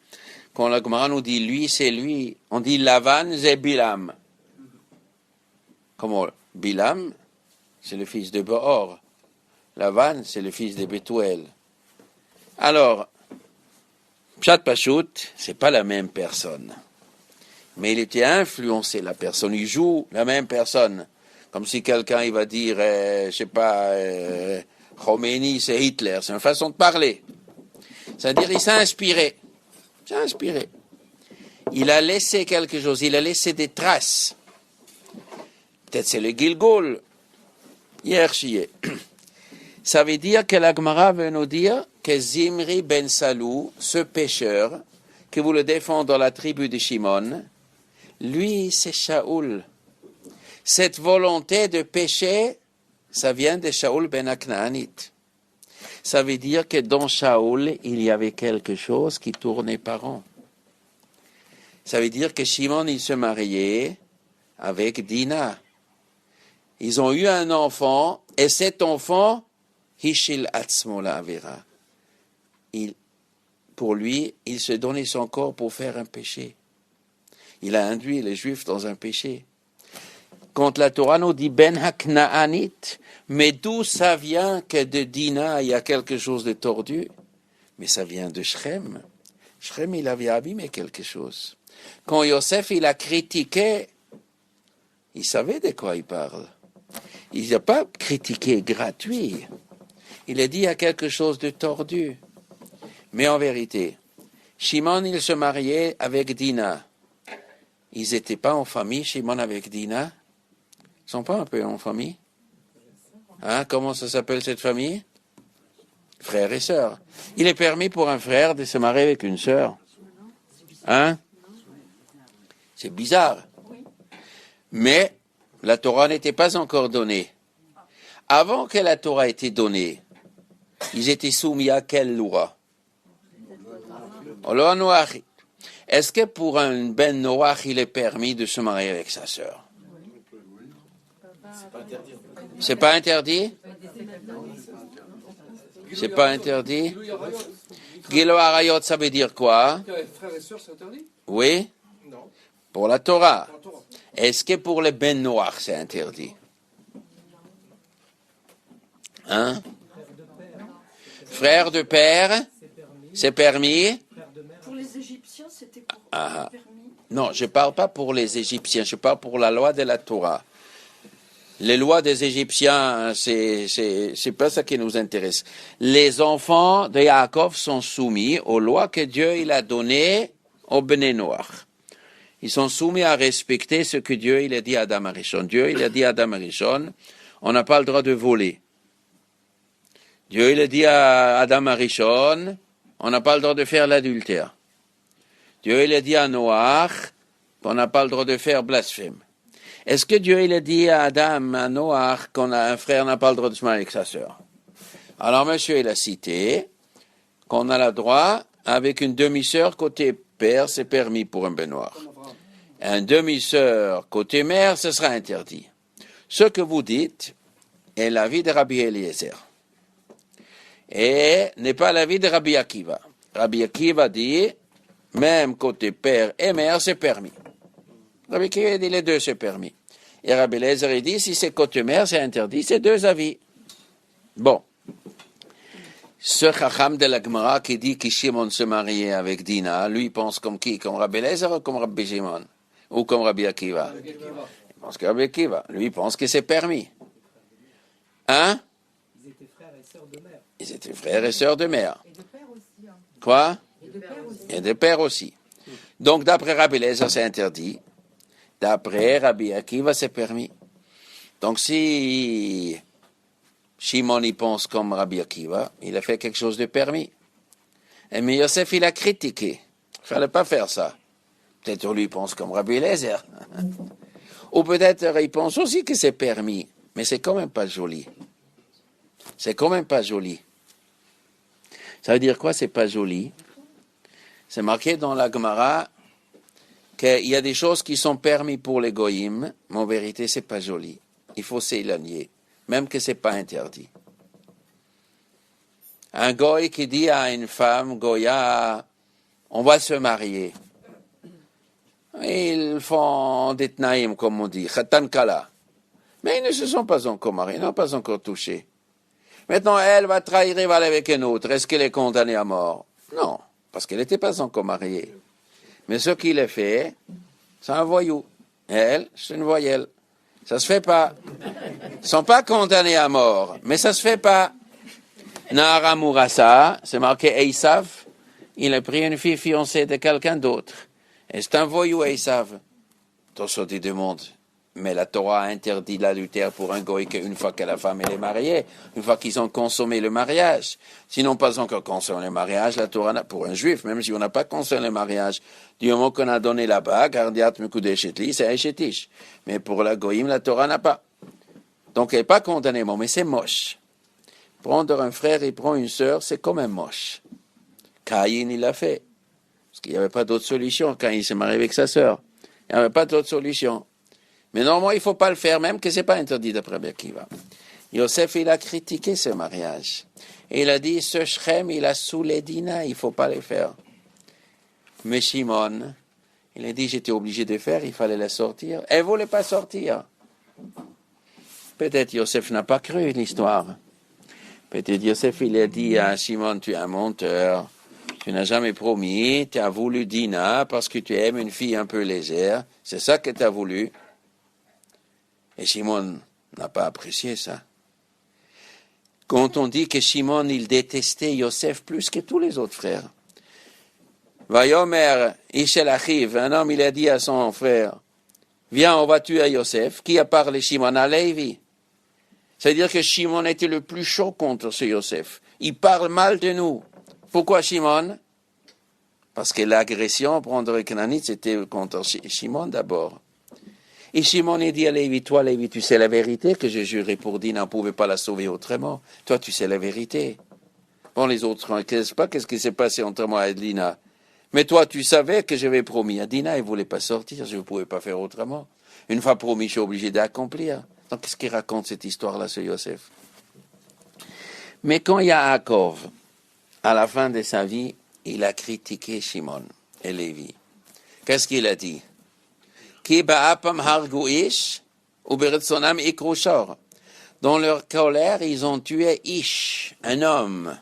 quand la Gemara nous dit lui, c'est lui, on dit Lavan, c'est Bilam. Comment? Bilam, c'est le fils de Beor. Lavan, c'est le fils de Bethuel. Alors, Pshat Pachout, c'est pas la même personne. Mais il était influencé, la personne. Il joue la même personne. Comme si quelqu'un, il va dire, je sais pas, Khomeini, c'est Hitler. C'est une façon de parler. C'est-à-dire, il s'est inspiré. Il a laissé quelque chose. Il a laissé des traces. Peut-être c'est le Gilgul. Hier, chier. Ça veut dire que la Gemara veut nous dire que Zimri ben Salou, ce pécheur, que vous le défendez dans la tribu de Shimon, lui, c'est Shaoul. Cette volonté de pécher, ça vient de Shaoul ben Aknaanit. Ça veut dire que dans Shaoul, il y avait quelque chose qui tournait par an. Ça veut dire que Shimon, il se mariait avec Dina. Ils ont eu un enfant, et cet enfant, Hishil Atzmo la Avera. Pour lui, il se donnait son corps pour faire un péché. Il a induit les Juifs dans un péché. Quand la Torah nous dit Ben Haknaanit, mais d'où ça vient que de Dina, il y a quelque chose de tordu? Mais ça vient de Shrem. Shrem, il avait abîmé quelque chose. Quand Yosef, il a critiqué, il savait de quoi il parle. Il n'a pas critiqué gratuit. Il a dit il y a quelque chose de tordu. Mais en vérité, Shimon, il se mariait avec Dina. Ils n'étaient pas en famille, Shimon avec Dina. Ils ne sont pas un peu en famille. Hein? Comment ça s'appelle cette famille? Frères et sœurs. Il est permis pour un frère de se marier avec une sœur. Hein? C'est bizarre. Mais la Torah n'était pas encore donnée. Avant que la Torah ait été donnée, ils étaient soumis à quelle loi? Loi Noach. Est-ce que pour un Ben Noach, il est permis de se marier avec sa sœur? C'est pas interdit? C'est pas interdit? Gilo Arayot, ça veut dire quoi? Frères et sœurs, c'est interdit? Oui? Non. Pour la Torah. Est-ce que pour les Ben Noach, c'est interdit? Hein? Frère de père, c'est permis? Pour les Égyptiens, c'était permis. Non, je ne parle pas pour les Égyptiens, je parle pour la loi de la Torah. Les lois des Égyptiens, c'est pas ça qui nous intéresse. Les enfants de Yaakov sont soumis aux lois que Dieu il a données aux Bnei Noach. Ils sont soumis à respecter ce que Dieu il a dit à Adam Arishon. Dieu il a dit à Adam Arishon, on n'a pas le droit de voler. Dieu il a dit à Adam Arishon, on n'a pas le droit de faire l'adultère. Dieu il a dit à Noach, on n'a pas le droit de faire blasphème. Est-ce que Dieu il a dit à Adam, à Noach, qu'on a un frère n'a pas le droit de se marier avec sa sœur? Alors monsieur il a cité qu'on a le droit avec une demi-sœur côté père, c'est permis pour un baignoire. Un demi-sœur côté mère, ce sera interdit. Ce que vous dites est l'avis de Rabbi Eliezer. Et n'est pas l'avis de Rabbi Akiva. Rabbi Akiva dit, même côté père et mère, c'est permis. Rabbi Akiva dit, les deux, c'est permis. Et Rabbi Eliezer dit, si c'est côté mère, c'est interdit. C'est deux avis. Bon. Ce chacham de la Gemara qui dit que Shimon se mariait avec Dina, lui, il pense comme qui? Comme Rabbi Eliezer ou comme Rabbi Shimon? Ou comme Rabbi Akiva? Il pense que Rabbi Akiva. Lui, il pense que c'est permis. Hein? Ils étaient frères et sœurs de mère. Ils étaient frères et sœurs de mère. Et de père aussi. Hein. Quoi? Et de père aussi. Et de père aussi. Donc, d'après Rabbi Eliezer, c'est interdit. D'après Rabbi Akiva, c'est permis. Donc, si Shimon, il pense comme Rabbi Akiva, il a fait quelque chose de permis. Mais Yosef, il a critiqué. Il ne fallait pas faire ça. Peut-être lui, il pense comme Rabbi Eliezer. Ou peut-être il pense aussi que c'est permis. Mais c'est quand même pas joli. C'est quand même pas joli. Ça veut dire quoi, c'est pas joli? C'est marqué dans la Gemara qu'il y a des choses qui sont permises pour les goïms, mais en vérité, c'est pas joli. Il faut s'éloigner, même que c'est pas interdit. Un goï qui dit à une femme, Goya, on va se marier. Ils font des tnaïm, comme on dit, khatan kala. Mais ils ne se sont pas encore mariés, ils n'ont pas encore touché. Maintenant, elle va trahir et va aller avec un autre. Est-ce qu'elle est condamnée à mort? Non, parce qu'elle n'était pas encore mariée. Mais ce qu'il a fait, c'est un voyou. Et elle, c'est une voyelle. Ça se fait pas. Ils ne sont pas condamnés à mort, mais ça se fait pas. Nahara Mourassa, c'est marqué Esav, il a pris une fille fiancée de quelqu'un d'autre. Et c'est un voyou Esav. Tosot il demande. Mais la Torah a interdit l'adultère pour un goy qu'une fois que la femme elle est mariée, une fois qu'ils ont consommé le mariage. Sinon, pas encore consommé le mariage, la Torah, pour un juif, même si on n'a pas consommé le mariage, du moment qu'on a donné la bague, Ardiat Mekudeh Shetli, c'est Eshetish. Mais pour la goyim, la Torah n'a pas. Donc, elle n'est pas condamnée, mais c'est moche. Prendre un frère et prendre une sœur, c'est quand même moche. Caïn, il l'a fait. Parce qu'il n'y avait pas d'autre solution quand il s'est marié avec sa sœur. Il n'y avait pas d'autre solution. Mais normalement, il ne faut pas le faire, même que ce n'est pas interdit d'après Akiva. Yosef, il a critiqué ce mariage. Et il a dit, ce Shrem, il a saoulé Dina, il ne faut pas le faire. Mais Shimon, il a dit, j'étais obligé de faire, il fallait la sortir. Elle ne voulait pas sortir. Peut-être Yosef n'a pas cru l'histoire. Peut-être Yosef, il a dit à Shimon, tu es un menteur. Tu n'as jamais promis, tu as voulu Dina parce que tu aimes une fille un peu légère. C'est ça que tu as voulu. Et Shimon n'a pas apprécié ça. Quand on dit que Shimon, il détestait Yosef plus que tous les autres frères. Vayomer, Ishel Achiv, un homme, il a dit à son frère, viens, on va tuer Yosef. Qui a parlé Shimon? À Lévi. C'est-à-dire que Shimon était le plus chaud contre ce Yosef. Il parle mal de nous. Pourquoi Shimon? Parce que l'agression, prendre Canaanite, c'était contre Shimon d'abord. Et Shimon a dit à Lévi, toi Lévi, tu sais la vérité que j'ai juré pour Dina, on ne pouvait pas la sauver autrement. Toi, tu sais la vérité. Bon, les autres, on ne sait pas qu'est-ce qui s'est passé entre moi et Dina. Mais toi, tu savais que j'avais promis à Dina, elle ne voulait pas sortir, je ne pouvais pas faire autrement. Une fois promis, je suis obligé d'accomplir. Donc, qu'est-ce qu'il raconte cette histoire-là, ce Yosef? Mais quand Yaakov, à la fin de sa vie, il a critiqué Shimon et Lévi. Qu'est-ce qu'il a dit? Dans leur colère, ils ont tué Ish, un homme.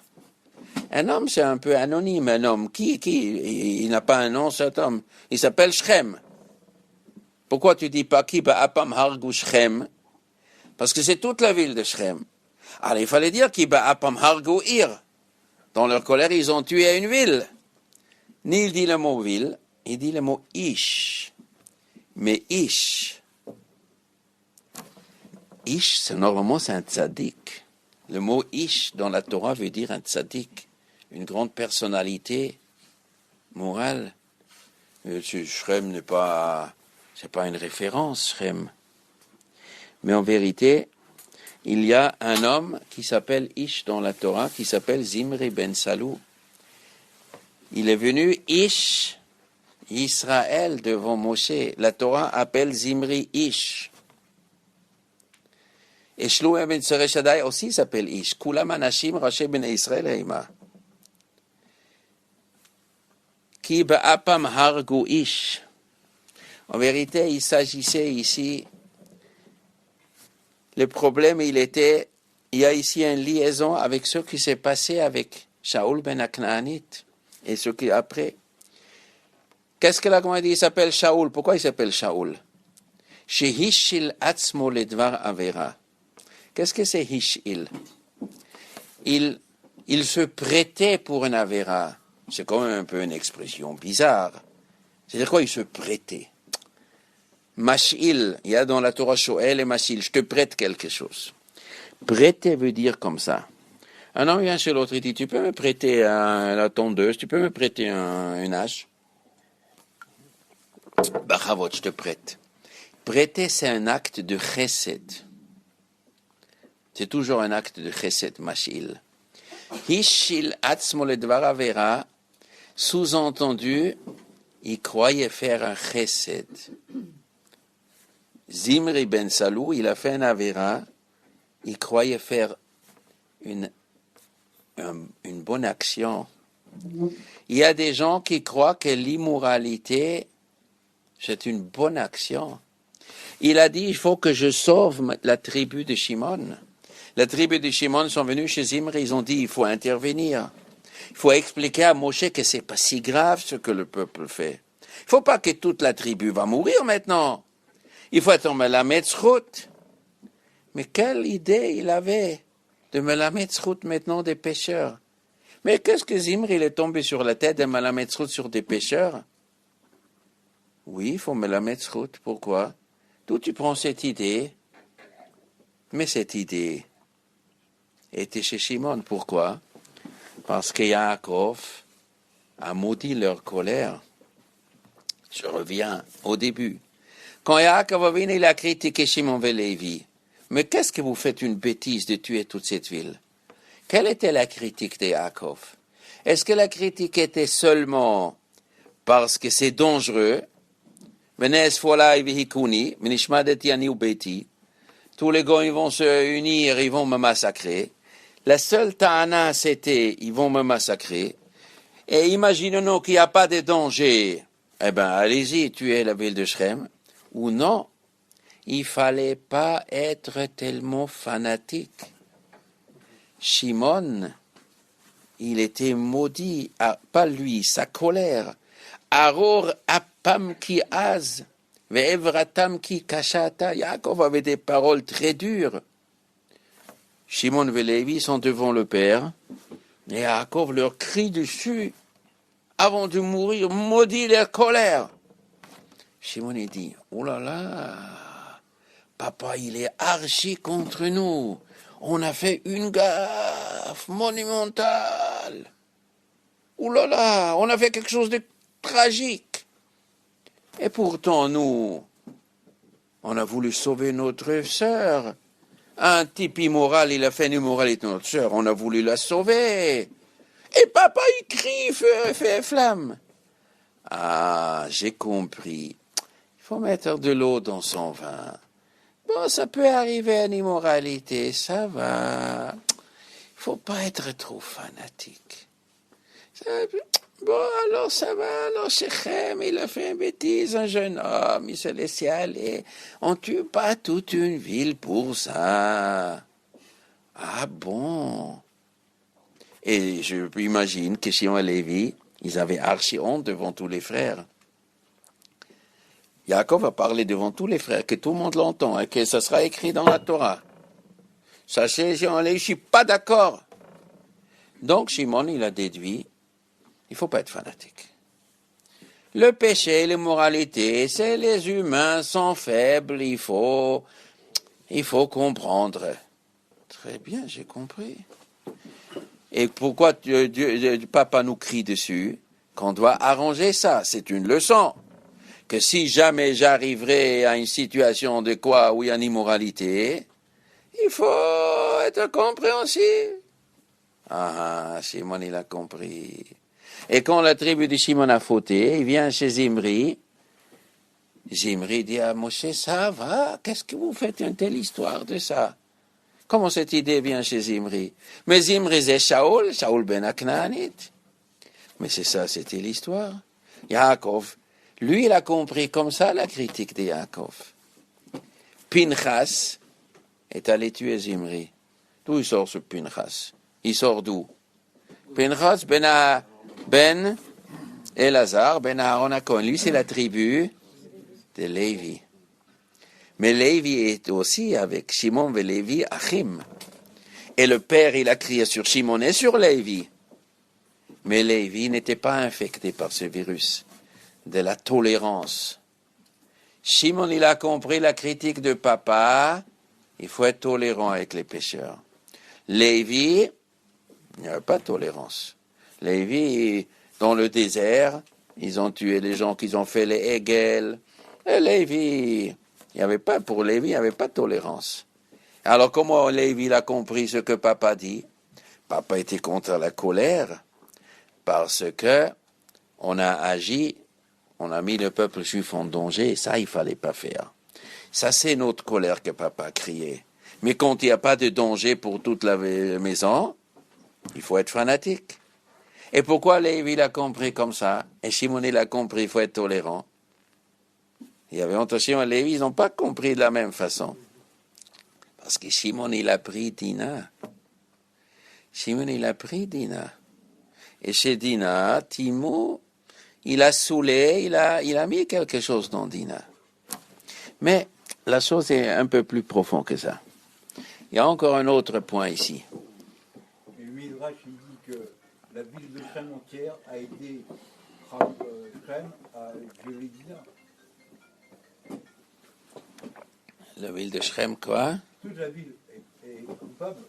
Un homme, c'est un peu anonyme, un homme. Il n'a pas un nom, cet homme. Il s'appelle Shrem. Pourquoi tu dis pas Ki ba'apam hargu Shrem? Parce que c'est toute la ville de Shrem. Alors il fallait dire Ki ba'apam hargu Ir. Dans leur colère, ils ont tué une ville. Ni il dit le mot ville, il dit le mot Ish. Mais Ish, normalement, c'est un tzaddik. Le mot Ish dans la Torah veut dire un tzaddik, une grande personnalité morale. Shrem c'est pas une référence, Shrem. Mais en vérité, il y a un homme qui s'appelle Ish dans la Torah, qui s'appelle Zimri ben Salou. Il est venu Ish, Israël devant Moshe. La Torah appelle Zimri Ish. Et Shlomo ben Tsereshadai aussi s'appelle Ish. Kulam anashim raché ben Israël heima. Ki ba'apam hargu Ish. En vérité, il s'agissait ici, le problème, il y a ici une liaison avec ce qui s'est passé avec Shaoul ben Aknaanite et ce qui après. Qu'est-ce que la Gemara dit? Il s'appelle Shaoul. Pourquoi il s'appelle Shaoul? Shehishil atzmo ledvar avera. Qu'est-ce que c'est Hishil? Il se prêtait pour un avera. C'est quand même un peu une expression bizarre. C'est-à-dire quoi? Il se prêtait. Mashil, il y a dans la Torah Shoel et Mashil, je te prête quelque chose. Prêter veut dire comme ça. Un homme vient chez l'autre et dit, tu peux me prêter la tondeuse, tu peux me prêter une hache? Bachavot, je te prête. Prêter, c'est un acte de chesed. C'est toujours un acte de chesed, machil. Hishil atzmo ledvar avera, sous-entendu, il croyait faire un chesed. Zimri ben Salou, il a fait un avera, il croyait faire une bonne action. Il y a des gens qui croient que l'immoralité, c'est une bonne action. Il a dit, il faut que je sauve la tribu de Shimon. La tribu de Shimon sont venus chez Zimri, ils ont dit, il faut intervenir. Il faut expliquer à Moshe que c'est pas si grave ce que le peuple fait. Il faut pas que toute la tribu va mourir maintenant. Il faut être Melamed Zchut. Mais quelle idée il avait de Melamed Zchut maintenant des pécheurs. Mais qu'est-ce que Zimri est tombé sur la tête de Melamed Zchut sur des pécheurs? Oui, il faut Melamed Zchut. Pourquoi? D'où tu prends cette idée? Mais cette idée était chez Shimon. Pourquoi? Parce que Yaakov a maudit leur colère. Je reviens au début. Quand Yaakov a venu, il a critiqué Shimon ben Lévi. Mais qu'est-ce que vous faites une bêtise de tuer toute cette ville? Quelle était la critique de Yaakov? Est-ce que la critique était seulement parce que c'est dangereux? Tous les gars, ils vont se unir, ils vont me massacrer. La seule ta'ana, c'était, ils vont me massacrer. Et imaginons qu'il n'y a pas de danger. Eh bien, allez-y, tuez la ville de Shrem. Ou non, il fallait pas être tellement fanatique. Shimon, il était maudit, pas lui, sa colère. Aror apam ki az, ve'evratam ki kashata. Yaakov avait des paroles très dures. Shimon et Lévi sont devant le père, et Yaakov leur crie dessus, avant de mourir, maudit leur colère. Shimon il dit, oh là là, papa il est archi contre nous, on a fait une gaffe monumentale. Oh là là, on a fait quelque chose de tragique. Et pourtant nous, on a voulu sauver notre sœur. Un type immoral, il a fait une immoralité notre sœur, on a voulu la sauver. Et papa il crie, feu, flamme. Ah, j'ai compris. Il faut mettre de l'eau dans son vin. Bon, ça peut arriver à l'immoralité, ça va. Il faut pas être trop fanatique. Bon, alors ça va, alors Shechem, il a fait une bêtise, un jeune homme, il se laissait aller. On tue pas toute une ville pour ça. Ah bon? Et je imagine que Shimon et Lévi, ils avaient archi honte devant tous les frères. Yaakov a parlé devant tous les frères, que tout le monde l'entend, et que ça sera écrit dans la Torah. Sachez, Shimon et Lévi, je suis pas d'accord. Donc Shimon, il a déduit, il faut pas être fanatique. Le péché, l'immoralité, c'est les humains sont faibles, il faut comprendre. Très bien, j'ai compris. Et pourquoi papa nous crie dessus? Qu'on doit arranger ça, c'est une leçon. Que si jamais j'arriverai à une situation de quoi où il y a une immoralité, il faut être compréhensif. Ah, Shimon, il a compris. Et quand la tribu de Shimon a fauté, il vient chez Zimri. Zimri dit à Moshe, ça va, qu'est-ce que vous faites une telle histoire de ça? Comment cette idée vient chez Zimri? Mais Zimri, c'est Shaoul ben Aknanit. Mais c'est ça, c'était l'histoire. Yaakov, lui, il a compris comme ça la critique de Yaakov. Pinchas est allé tuer Zimri. D'où il sort ce Pinchas? Il sort d'où? Pinchas ben Elazar, ben Aaron Akon. Lui, c'est la tribu de Lévi. Mais Lévi est aussi avec Shimon et Lévi, Achim. Et le père, il a crié sur Shimon et sur Lévi. Mais Lévi n'était pas infecté par ce virus de la tolérance. Shimon, il a compris la critique de papa. Il faut être tolérant avec les pécheurs. Lévi, il n'y avait pas de tolérance. Lévi, dans le désert, ils ont tué les gens qui ont fait les Hegel. Et Lévi, pour Lévi, il n'y avait pas de tolérance. Alors comment Lévi a compris ce que papa dit? Papa était contre la colère parce que on a agi, on a mis le peuple juif en danger, et ça, il fallait pas faire. Ça, c'est notre colère que papa criait. Mais quand il n'y a pas de danger pour toute la maison, il faut être fanatique. Et pourquoi Lévi l'a compris comme ça? Et Shimon l'a compris, il faut être tolérant. Il y avait entre Shimon et Lévi, ils n'ont pas compris de la même façon. Parce que Shimon, il a pris Dina. Shimon, il a pris Dina. Et chez Dina, Timou, il a saoulé, il a mis quelque chose dans Dina. Mais la chose est un peu plus profonde que ça. Il y a encore un autre point ici. Et le Midrash, il dit que la ville de Shrem entière a aidé Shrem à violer Dina. La ville de Shrem, quoi? Toute la ville est coupable.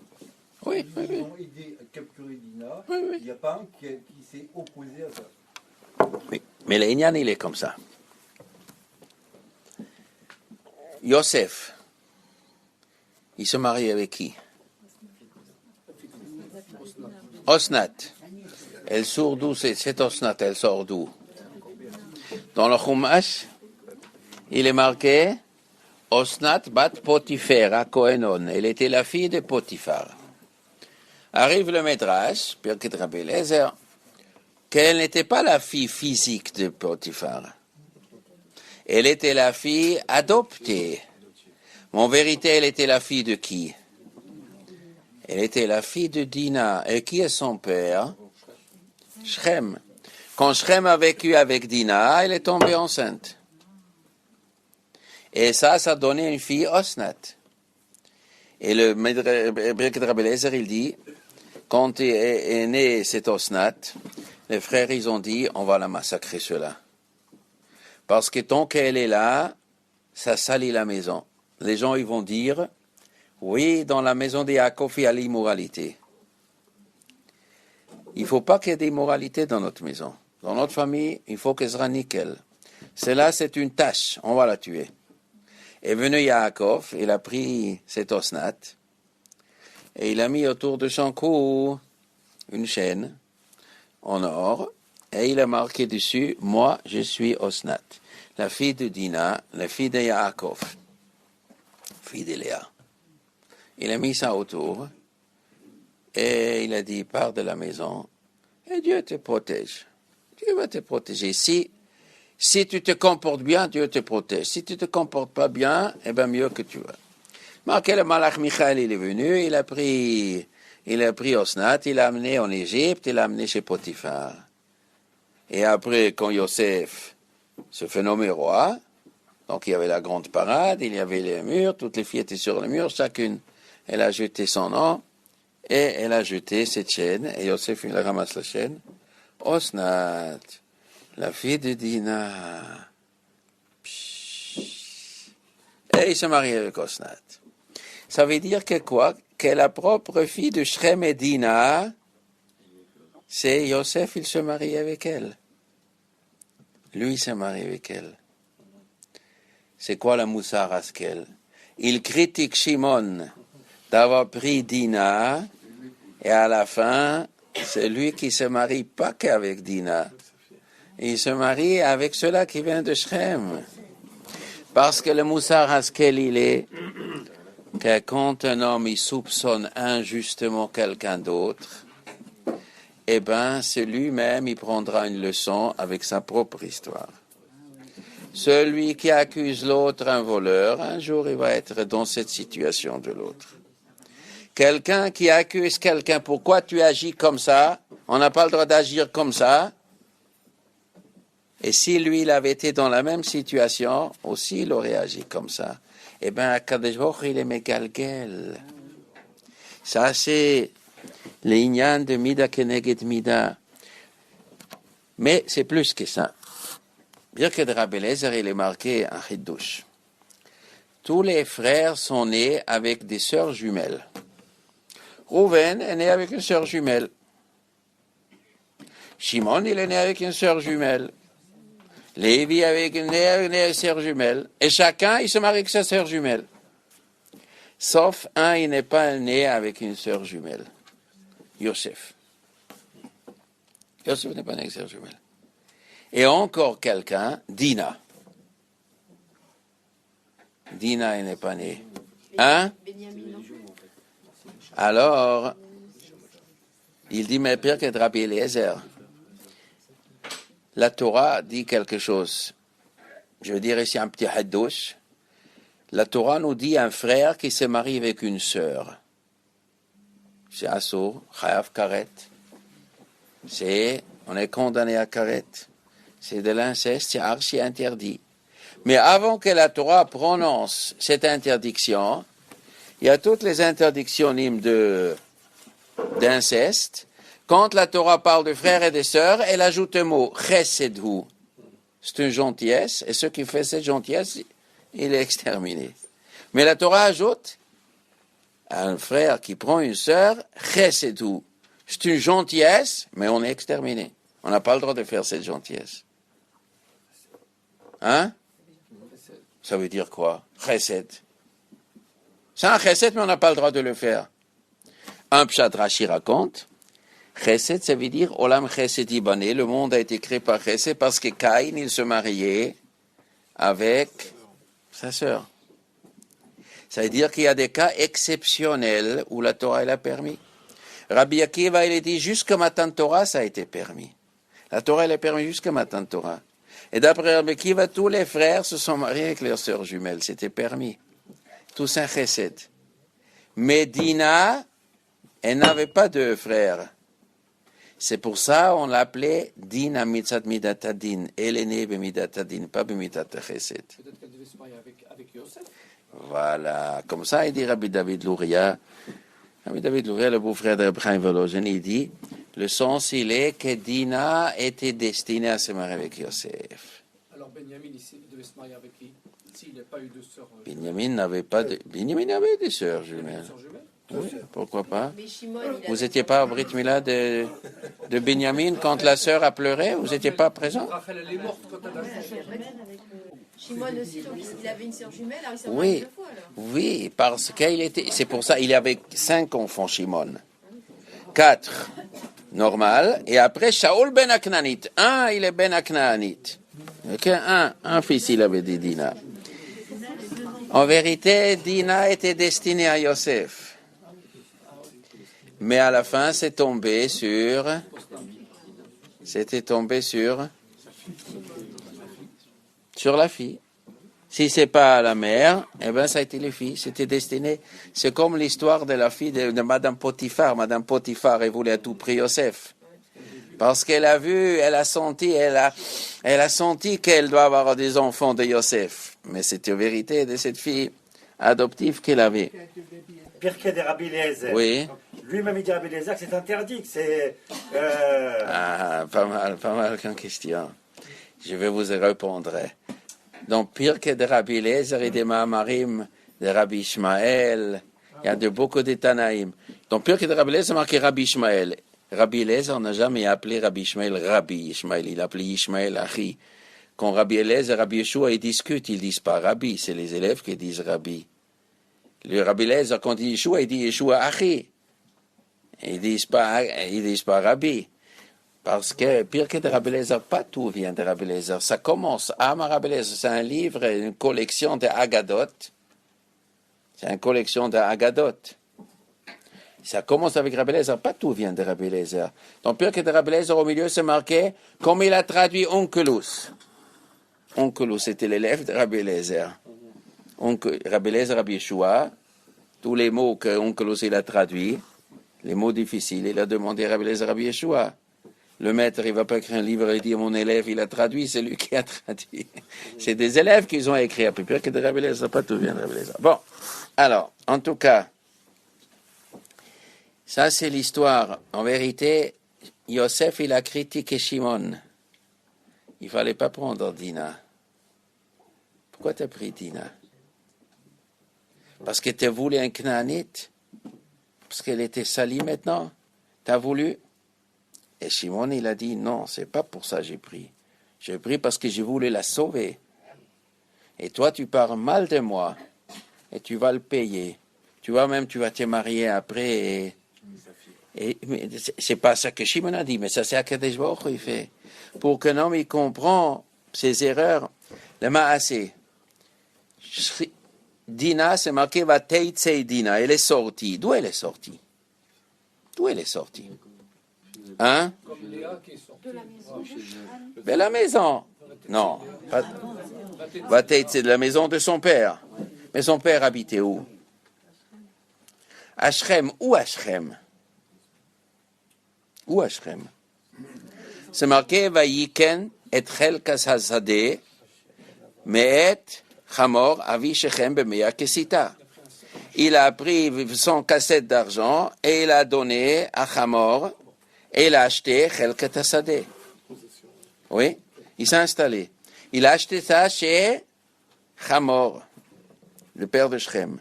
Oui, Ils oui, ont aidé à capturer Dina. Oui, oui. Il n'y a pas un qui s'est opposé à ça. oui. Mais l'Inyan, il est comme ça. Yosef, il se marie avec qui? Osnat. Elle sort d'où? Cette Osnat, elle sort d'où? Dans le Chumash, il est marqué Osnat bat Potiphar à Kohenon. Elle était la fille de Potiphar. Arrive le Midrash, Pirkei Rabbi Eliezer, qu'elle n'était pas la fille physique de Potiphar. Elle était la fille adoptée. Mais en vérité, elle était la fille de qui? Elle était la fille de Dina. Et qui est son père? Shrem. Quand Shrem a vécu avec Dina, elle est tombée enceinte. Et ça a donné une fille Osnat. Et le Pirkei Rabbi Eliezer, il dit, quand est née cette Osnat, les frères, ils ont dit, on va la massacrer cela. Parce que tant qu'elle est là, ça salit la maison. Les gens, ils vont dire, oui, dans la maison de Yaakov, il y a l'immoralité. Il ne faut pas qu'il y ait d'immoralité dans notre maison. Dans notre famille, il faut qu'elle sera nickel. Cela, c'est une tâche, on va la tuer. Est venu Yaakov, il a pris cette Osnat, et il a mis autour de son cou une chaîne en or, et il a marqué dessus, moi, je suis Osnat, la fille de Dina, la fille de Yaakov, fille de Léa. Il a mis ça autour, et il a dit, pars de la maison, et Dieu te protège. Dieu va te protéger. Si tu te comportes bien, Dieu te protège. Si tu ne te comportes pas bien, eh bien mieux que tu vas. Marqué le Malach Michael, il est venu, il a pris Osnat, il l'a amené en Égypte, il l'a amené chez Potiphar. Et après, quand Yosef se fait nommer roi, donc il y avait la grande parade, il y avait les murs, toutes les filles étaient sur le mur, chacune, elle a jeté son nom, et elle a jeté cette chaîne, et Yosef, il ramasse la chaîne. Osnat, la fille de Dina. Et il se marie avec Osnat. Ça veut dire que quoi? Que la propre fille de Shrem et Dina, c'est Yosef, il se marie avec elle. Lui, il se marie avec elle. C'est quoi la Moussar Askel? Il critique Shimon d'avoir pris Dina, et à la fin, c'est lui qui se marie pas qu'avec Dina. Il se marie avec cela qui vient de Shrem. Parce que le Moussar Askel, il est que quand un homme il soupçonne injustement quelqu'un d'autre, eh bien, c'est lui-même, il prendra une leçon avec sa propre histoire. Celui qui accuse l'autre un voleur, un jour, il va être dans cette situation de l'autre. Quelqu'un qui accuse quelqu'un, pourquoi tu agis comme ça? On n'a pas le droit d'agir comme ça. Et si lui, il avait été dans la même situation, aussi il aurait agi comme ça. Eh bien, Akadosh Baruch Hu, il est mégalgel. Ça, c'est l'inyan de Mida Keneged Mida. Mais c'est plus que ça. Birkei Rabbi Eliezer, il est marqué un chiddush. tous les frères sont nés avec des sœurs jumelles. Rouven est né avec une sœur jumelle. Shimon, il est né avec une sœur jumelle. Lévi avec une sœur jumelle. Et chacun, il se marie avec sa sœur jumelle. Sauf un, il n'est pas né avec une sœur jumelle. Yosef. Yosef n'est pas né avec une sœur jumelle. Et encore quelqu'un, Dina. Dina, il n'est pas né. Hein? Alors, il dit, mais pire que Rabbi Eliezer. La Torah dit quelque chose. Je veux dire ici un petit hadouche. La Torah nous dit un frère qui se marie avec une sœur. C'est assour, chayav karet. On est condamné à karet. C'est de l'inceste, c'est archi interdit. Mais avant que la Torah prononce cette interdiction, il y a toutes les interdictions d'inceste. Quand la Torah parle de frères et de sœurs, elle ajoute un mot, chesedhu. C'est une gentillesse, et ce qui fait cette gentillesse, il est exterminé. Mais la Torah ajoute, un frère qui prend une sœur, chesedhu. C'est une gentillesse, mais on est exterminé. On n'a pas le droit de faire cette gentillesse. Hein? Ça veut dire quoi? Chesed. C'est un chesed, mais on n'a pas le droit de le faire. Un pshat Rashi raconte, chesed, ça veut dire olam chesed ibané, le monde a été créé par chesed parce que Caïn, il se mariait avec sa sœur. Ça veut dire qu'il y a des cas exceptionnels où la Torah elle a permis. Rabbi Akiva, il a dit jusqu'à Matan Torah, ça a été permis. La Torah elle a permis jusqu'à Matan Torah. Et d'après Rabbi Akiva, tous les frères se sont mariés avec leurs sœurs jumelles. C'était permis. Tous un chesed. Mais Dina, elle n'avait pas de frères. C'est pour ça qu'on l'appelait Dina mitzat midatadin. Elle est née b'midatadin, pas b'midat chesed. Peut-être qu'elle devait se marier avec Yosef. Voilà. Comme ça, il dit Rabbi David Louria. Rabbi David Louria, le beau-frère de Rabbi Chaim Volozhin, il dit, le sens, il est que Dina était destinée à se marier avec Yosef. Alors Benjamin, il devait se marier avec qui? S'il n'a pas eu de sœur. Benjamin n'avait pas de... Benjamin avait des sœurs jumelles. Oui, pourquoi pas? Vous n'étiez pas au Brit Mila de Benjamin quand la sœur a pleuré? Vous n'étiez pas présent? Rachel, elle est morte quand elle a accouché. Shimon aussi, donc il avait une sœur jumelle, alors il s'est Oui, marié 2 fois alors. oui, parce qu'il était... C'est pour ça, il avait 5 enfants, Shimon. 4, normal. Et après, Shaul ben Aknanit. Un, il est ben Aknanit. Ok, un fils, il avait dit Dina. En vérité, Dina était destinée à Yosef. Mais à la fin, c'était tombé sur la fille. Si c'est pas la mère, eh ben ça a été les filles. C'était destiné. C'est comme l'histoire de la fille de Madame Potiphar. Madame Potiphar, elle voulait à tout prix Yosef. Parce qu'elle a vu, elle a senti qu'elle doit avoir des enfants de Yosef. Mais c'était en vérité de cette fille adoptive qu'elle avait. Pirkei de Rabbi Eliezer. Oui. Lui-même, il dit Rabbi Eliezer que c'est interdit, que c'est... Ah, pas mal comme question. Je vais vous y répondre. Donc, Pirkei de Rabbi Eliezer et des Mahamarim de Rabbi Ishmael, il y a beaucoup de Tanaïm. Donc, Pirkei de Rabbi Eliezer, c'est marqué Rabbi Ishmael. Rabbi Eliezer n'a jamais appelé Rabbi Ishmael Rabbi Ishmael, il appelait Ishmael Achi. Quand Rabbi Eliezer et Rabbi Yeshua ils discutent, ils disent pas Rabbi, c'est les élèves qui disent Rabbi. Le Rabbi Eliezer, quand il dit Yeshua, il dit Yeshua Achi. Ils disent pas Rabbi. Parce que Pirkei de Rabbi Eliezer, pas tout vient de Rabbi Eliezer. Ça commence, Rabbi Eliezer, c'est un livre, une collection de Haggadot. C'est une collection de Haggadot. Ça commence avec Rabbi Eliezer, pas tout vient de Rabbi Eliezer. Donc, Pirkei de Rabbi Eliezer, au milieu, c'est marqué, comme il a traduit Onkelos. Onkelos, c'était l'élève de Rabbi Eliezer. Rabbi Eliezer, Rabbi Yeshua, tous les mots que Onkelos il a traduits, les mots difficiles, il a demandé à Rabbi Eliezer, Rabbi Yeshua. Le maître, il ne va pas écrire un livre et dire, mon élève, il a traduit, c'est lui qui a traduit. C'est des élèves qui ont écrit. Puis Pirkei de Rabbi Eliezer, pas tout vient de Rabbi Eliezer. Bon, alors, en tout cas, ça, c'est l'histoire. En vérité, Yosef, il a critiqué Shimon. Il ne fallait pas prendre Dina. Pourquoi tu as pris Dina? Parce que tu as voulu un Canaanite, parce qu'elle était salie maintenant. Tu as voulu. Et Shimon, il a dit, non, c'est pas pour ça que j'ai pris. J'ai pris parce que j'ai voulu la sauver. Et toi, tu parles mal de moi. Et tu vas le payer. Tu vas te marier après. Mais c'est pas ça que Shimon a dit, mais ça c'est Akadosh Baruch Hu, il fait. Pour qu'un homme il comprend ses erreurs, le Maaseh. Dina, c'est marqué Vateitse Dina. Elle est sortie. D'où elle est sortie? D'où elle est sortie? Hein? Comme Léa qui est sortie. De la maison. De la maison. Non. Vateitse, de la maison de son père. Mais son père habitait où? À Shrem. Où à Shrem? Où à Shrem? C'est marqué Vayiken et Chelkas Hazadeh Me'et Chamor Avi Shechem B'Meya Kesita. Il a pris son cassette d'argent et il a donné à Chamor et il a acheté Chelkat Hazadeh. Oui, il s'est installé. Il a acheté ça chez Chamor, le père de Shrem.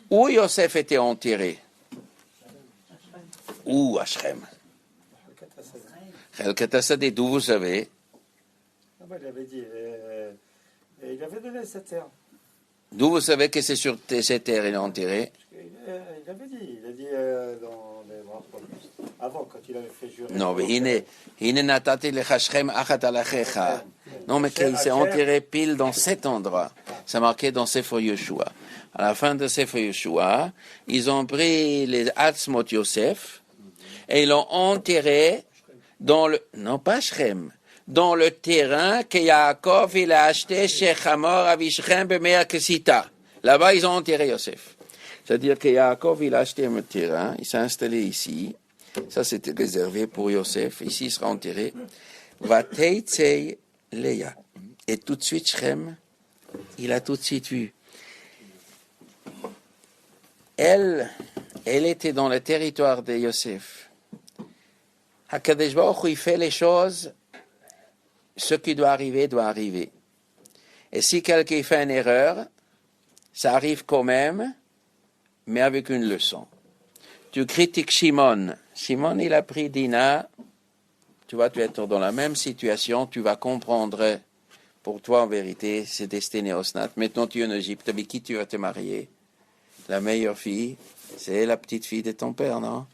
Où Yosef était enterré? Où à Shrem? Chelkat Hazadeh, d'où vous savez? Ah ben, il avait dit, il avait donné cette terre. D'où vous savez que c'est sur cette terre il est enterré? Il avait dit, dans les avant, quand il avait fait jurer. Non, mais hine natati lecha Shrem achat alachecha. Non, mais qu'il s'est enterré pile dans cet endroit. C'est marqué dans Sefer Yeshua. À la fin de Sefer Yeshua, ils ont pris les Atzmot Yosef et ils l'ont enterré dans le, non pas Shrem, dans le terrain que Yaakov il a acheté chez Chamor Avishchem B'Meya Kesita. Là-bas, ils ont enterré Yosef. C'est-à-dire que Yaakov il a acheté un terrain, il s'est installé ici. Ça, c'était réservé pour Yosef. Ici, il sera enterré. Vateitse Leia. Et tout de suite, Shrem, il a tout de suite vu. Elle était dans le territoire de Yosef. Hakadosh Baruch Hu, il fait les choses, ce qui doit arriver. Et si quelqu'un fait une erreur, ça arrive quand même, mais avec une leçon. Tu critiques Shimon. Shimon, il a pris Dina. Tu vas être dans la même situation. Tu vas comprendre. Pour toi, en vérité, c'est destiné au Osnat. Maintenant, tu es en Égypte. Avec qui tu vas te marier? La meilleure fille, c'est la petite fille de ton père, non?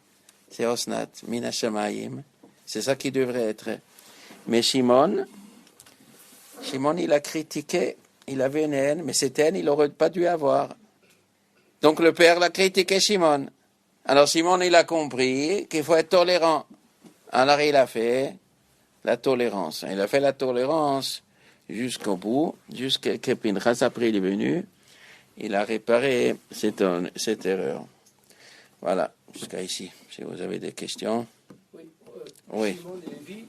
C'est Osnat. Mina Shamayim. C'est ça qui devrait être. Mais Shimon, il a critiqué. Il avait une haine, mais cette haine, il n'aurait pas dû avoir. Donc, le père l'a critiqué, Shimon. Alors Simon, il a compris qu'il faut être tolérant. Alors il a fait la tolérance. Il a fait la tolérance jusqu'au bout, jusqu'à que Pinchas, après il est venu, il a réparé cette erreur. Voilà, jusqu'à ici. Si vous avez des questions. Oui. Oui. Shimon et Lévi,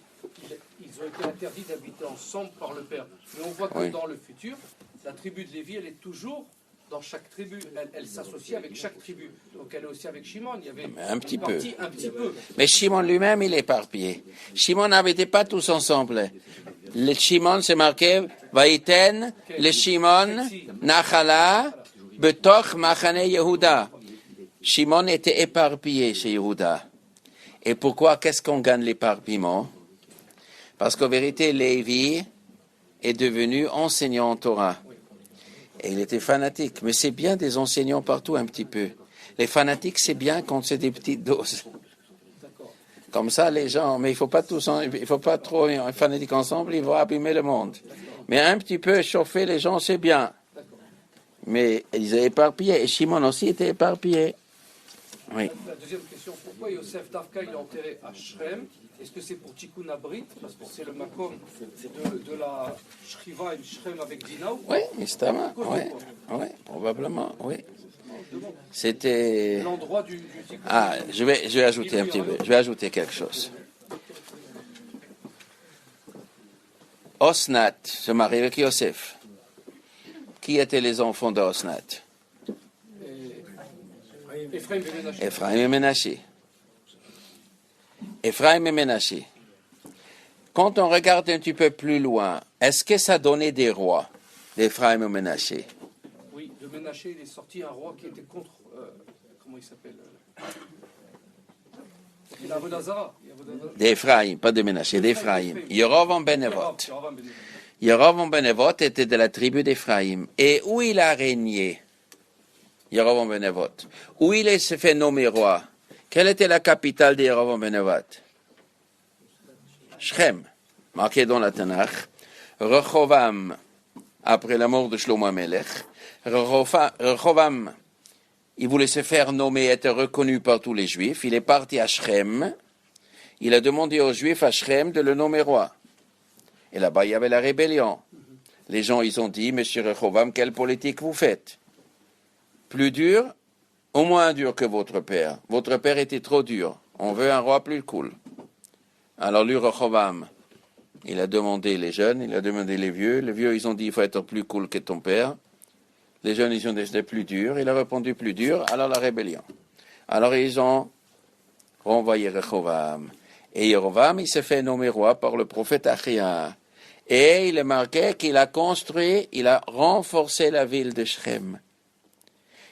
ils ont été interdits d'habiter ensemble par le père. Mais on voit que Oui. dans le futur, la tribu de Lévi, elle est toujours dans chaque tribu. Elle s'associe avec chaque tribu. Donc elle est aussi avec Shimon. Il y avait Un petit peu. Un petit peu. Mais Shimon lui-même, il est éparpillé. Shimon n'habitait pas tous ensemble. Le Shimon, c'est marqué, Vaïten, le Shimon, Nachala, Betoch, Machane Yehuda. Shimon était éparpillé chez Yehuda. Et pourquoi, qu'est-ce qu'on gagne l'éparpillement? Parce qu'en vérité, Lévi est devenu enseignant en Torah. Et il était fanatique. Mais c'est bien des enseignants partout un petit peu. Les fanatiques, c'est bien quand c'est des petites doses. Comme ça, les gens, mais il faut pas trop fanatiques ensemble, ils vont abîmer le monde. Mais un petit peu chauffer les gens, c'est bien. Mais ils étaient éparpillés. Et Shimon aussi était éparpillé. Oui. La deuxième question, pourquoi Yosef Davka il est enterré à Shrem? Est-ce que c'est pour Tikkun Abrit? Parce que c'est le makom de la Shriva et Shrem avec Dina? Oui, Mistama. Oui, probablement, oui. C'était... L'endroit du Tikkun. Ah, je vais ajouter un petit peu. Je vais ajouter quelque chose. Osnat se marie avec Yosef. Qui étaient les enfants d'Osnat? Ephraim et Ménaché. Ephraim et Ménaché. Quand on regarde un petit peu plus loin, est-ce que ça donnait des rois d'Ephraim et Ménaché? Oui, de Ménaché, il est sorti un roi qui était contre, comment il s'appelle il a Avodazara. D'Éphraïm, pas de Ménaché, d'Éphraïm. Yerovam ben Nevat. Yerovam ben Nevat. Yerovam ben Nevat était de la tribu d'Éphraïm. Et où il a régné, Yerovam ben Nevat, où il s'est fait nommer roi, quelle était la capitale de Yerovam ben Nevat? Shrem, marqué dans la Tanakh. Rechovam, après la mort de Shlomo Amelech. Rechovam, il voulait se faire nommer, être reconnu par tous les Juifs. Il est parti à Shrem. Il a demandé aux Juifs à Shrem de le nommer roi. Et là-bas, il y avait la rébellion. Les gens, ils ont dit, Monsieur Rechovam, quelle politique vous faites? Plus dur, au moins dur que votre père. Votre père était trop dur. On veut un roi plus cool. Alors lui, Rechovam, il a demandé les jeunes, il a demandé les vieux. Les vieux, ils ont dit, il faut être plus cool que ton père. Les jeunes, ils ont dit, c'était plus dur. Il a répondu plus dur, alors la rébellion. Alors ils ont renvoyé Rechovam. Et Yerovam, il s'est fait nommer roi par le prophète Achia. Et il est marqué qu'il a construit, il a renforcé la ville de Shrem.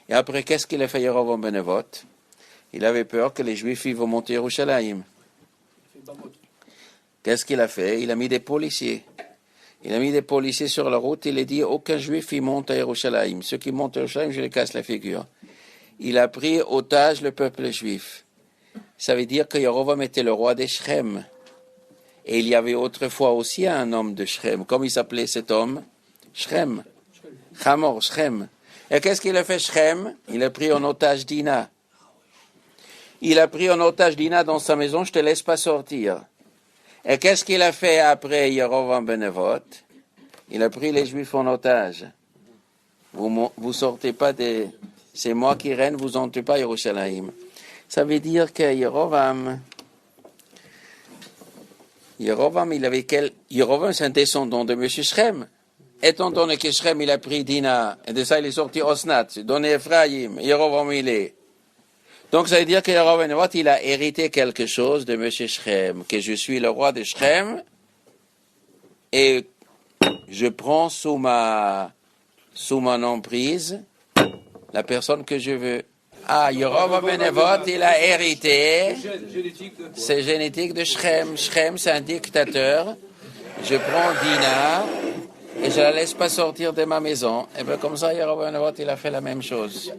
Et après, qu'est-ce qu'il a fait Yerovam ben Nevat? Il avait peur que les Juifs vont monter à Yerushalayim. Qu'est-ce qu'il a fait? Il a mis des policiers. Il a mis des policiers sur la route. Il a dit, aucun Juif il monte à Yerushalayim. Ceux qui montent à Yerushalayim, je les casse la figure. Il a pris otage le peuple juif. Ça veut dire que Yerovam était le roi de Shrem. Et il y avait autrefois aussi un homme de Shrem. Comment il s'appelait cet homme? Shrem. Hamor, Shrem. Et qu'est-ce qu'il a fait Shrem? Il a pris en otage Dina. Il a pris en otage Dina dans sa maison, je ne te laisse pas sortir. Et qu'est-ce qu'il a fait après Yerovam ben Nevat? Il a pris les Juifs en otage. Vous sortez pas des... C'est moi qui règne, vous entrez pas à Yerushalayim. Ça veut dire que Yerovam, Yerovam, c'est un descendant de M. Shrem. Étant donné que Shrem, il a pris Dina, et de ça, il est sorti Osnat, donné Ephraïm, Yerovam, il est. Donc, ça veut dire que Yerovam, il a hérité quelque chose de M. Shrem, que je suis le roi de Shrem, et je prends sous mon emprise la personne que je veux. Ah, Yerovam ben Nevat, il a hérité. C'est génétique de Shrem. Shrem, c'est un dictateur. Je prends Dina et je la laisse pas sortir de ma maison. Et bien comme ça, Yerovam ben Nevat, il a fait la même chose.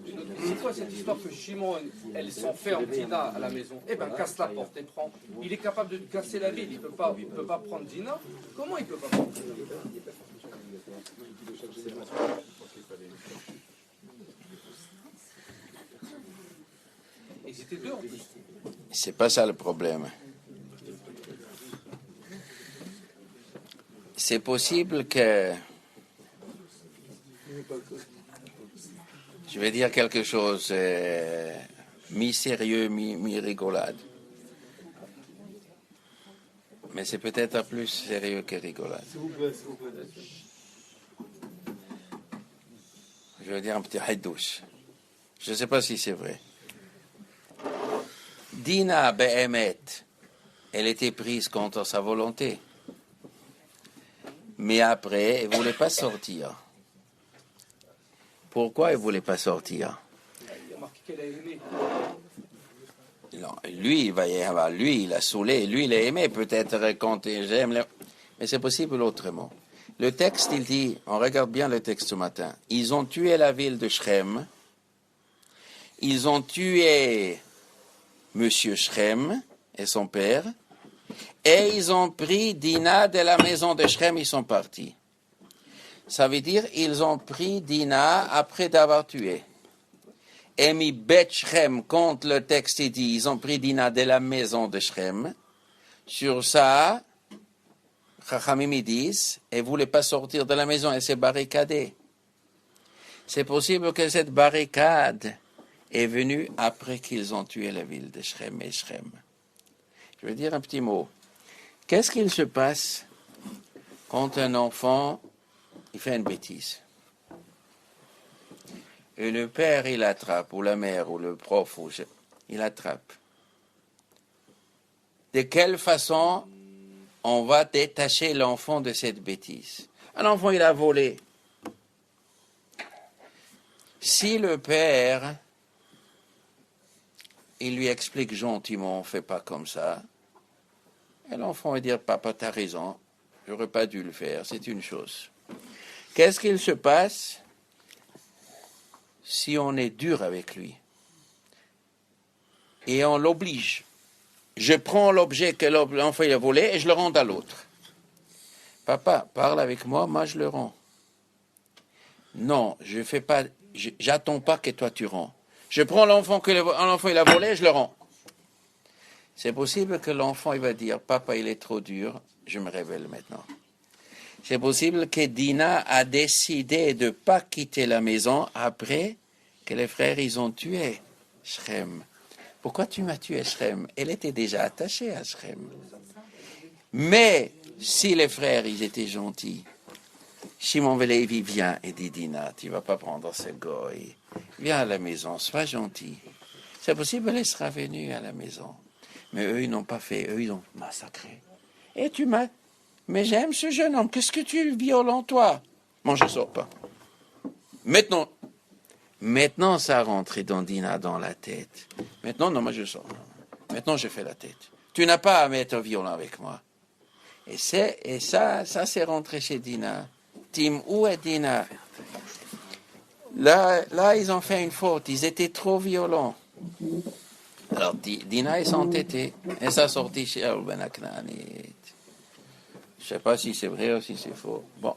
C'est quoi cette histoire que Shimon, elle s'enferme Dina à la maison? Eh bien, casse la porte et prend. Il est capable de casser la ville. Il peut pas prendre Dina. Comment il peut pas prendre Dina? C'était deux en plus. C'est pas ça le problème. C'est possible que... Je vais dire quelque chose mi-sérieux, mi-rigolade. Mais c'est peut-être plus sérieux que rigolade. Je vais dire un petit haïdouche. Je ne sais pas si c'est vrai. Dina Behemet, elle était prise contre sa volonté. Mais après, elle ne voulait pas sortir. Pourquoi elle ne voulait pas sortir? Il a marqué qu'elle a aimé. Non, lui, il a saoulé. Lui, il a aimé peut-être quand j'aime. Mais c'est possible autrement. Le texte, il dit, on regarde bien le texte ce matin. Ils ont tué la ville de Shrem. Ils ont tué Monsieur Shrem et son père, et ils ont pris Dina de la maison de Shrem, ils sont partis. Ça veut dire ils ont pris Dina après d'avoir tué. Et mi Bet Shrem, quand le texte est dit, ils ont pris Dina de la maison de Shrem. Sur ça, Chachamim disent, elle ne voulait pas sortir de la maison, elle s'est barricadée. C'est possible que cette barricade est venu après qu'ils ont tué la ville de Shrem et Shrem. Je vais dire un petit mot. Qu'est-ce qu'il se passe quand un enfant il fait une bêtise? Et le père, il attrape, ou la mère, ou le prof, il attrape. De quelle façon on va détacher l'enfant de cette bêtise? Un enfant, il a volé. Si le père, il lui explique gentiment, on ne fait pas comme ça, et l'enfant va dire, papa, tu as raison, j'aurais pas dû le faire, c'est une chose. Qu'est-ce qu'il se passe si on est dur avec lui et on l'oblige? Je prends l'objet que l'enfant a volé et je le rends à l'autre. Papa, parle avec moi, moi je le rends. Non, je fais pas, j'attends pas que toi tu rends. Je prends l'enfant que l'enfant il a volé et je le rends. C'est possible que l'enfant il va dire, papa il est trop dur, je me révèle maintenant. C'est possible que Dina a décidé de ne pas quitter la maison après que les frères ils ont tué Shrem. Pourquoi tu m'as tué Shrem? Elle était déjà attachée à Shrem. Mais si les frères ils étaient gentils, Shimon Velevi vient et dit Dina, tu ne vas pas prendre ce goy. Viens à la maison, sois gentil. C'est possible qu'elle sera venue à la maison. Mais eux, ils n'ont pas fait. Eux, ils ont massacré. Et tu m'as... Mais j'aime ce jeune homme. Qu'est-ce que tu es violent, toi? Moi, je ne sors pas. Maintenant, ça a rentré dans Dina dans la tête. Maintenant, non, moi, je sors. Maintenant, je fais la tête. Tu n'as pas à m'être violent avec moi. Et ça c'est rentré chez Dina. Tim, où est Dina? Là, ils ont fait une faute. Ils étaient trop violents. Alors, Dina est entêtée. Et ça a sorti chez Ben Aknani. Je ne sais pas si c'est vrai ou si c'est faux. Bon.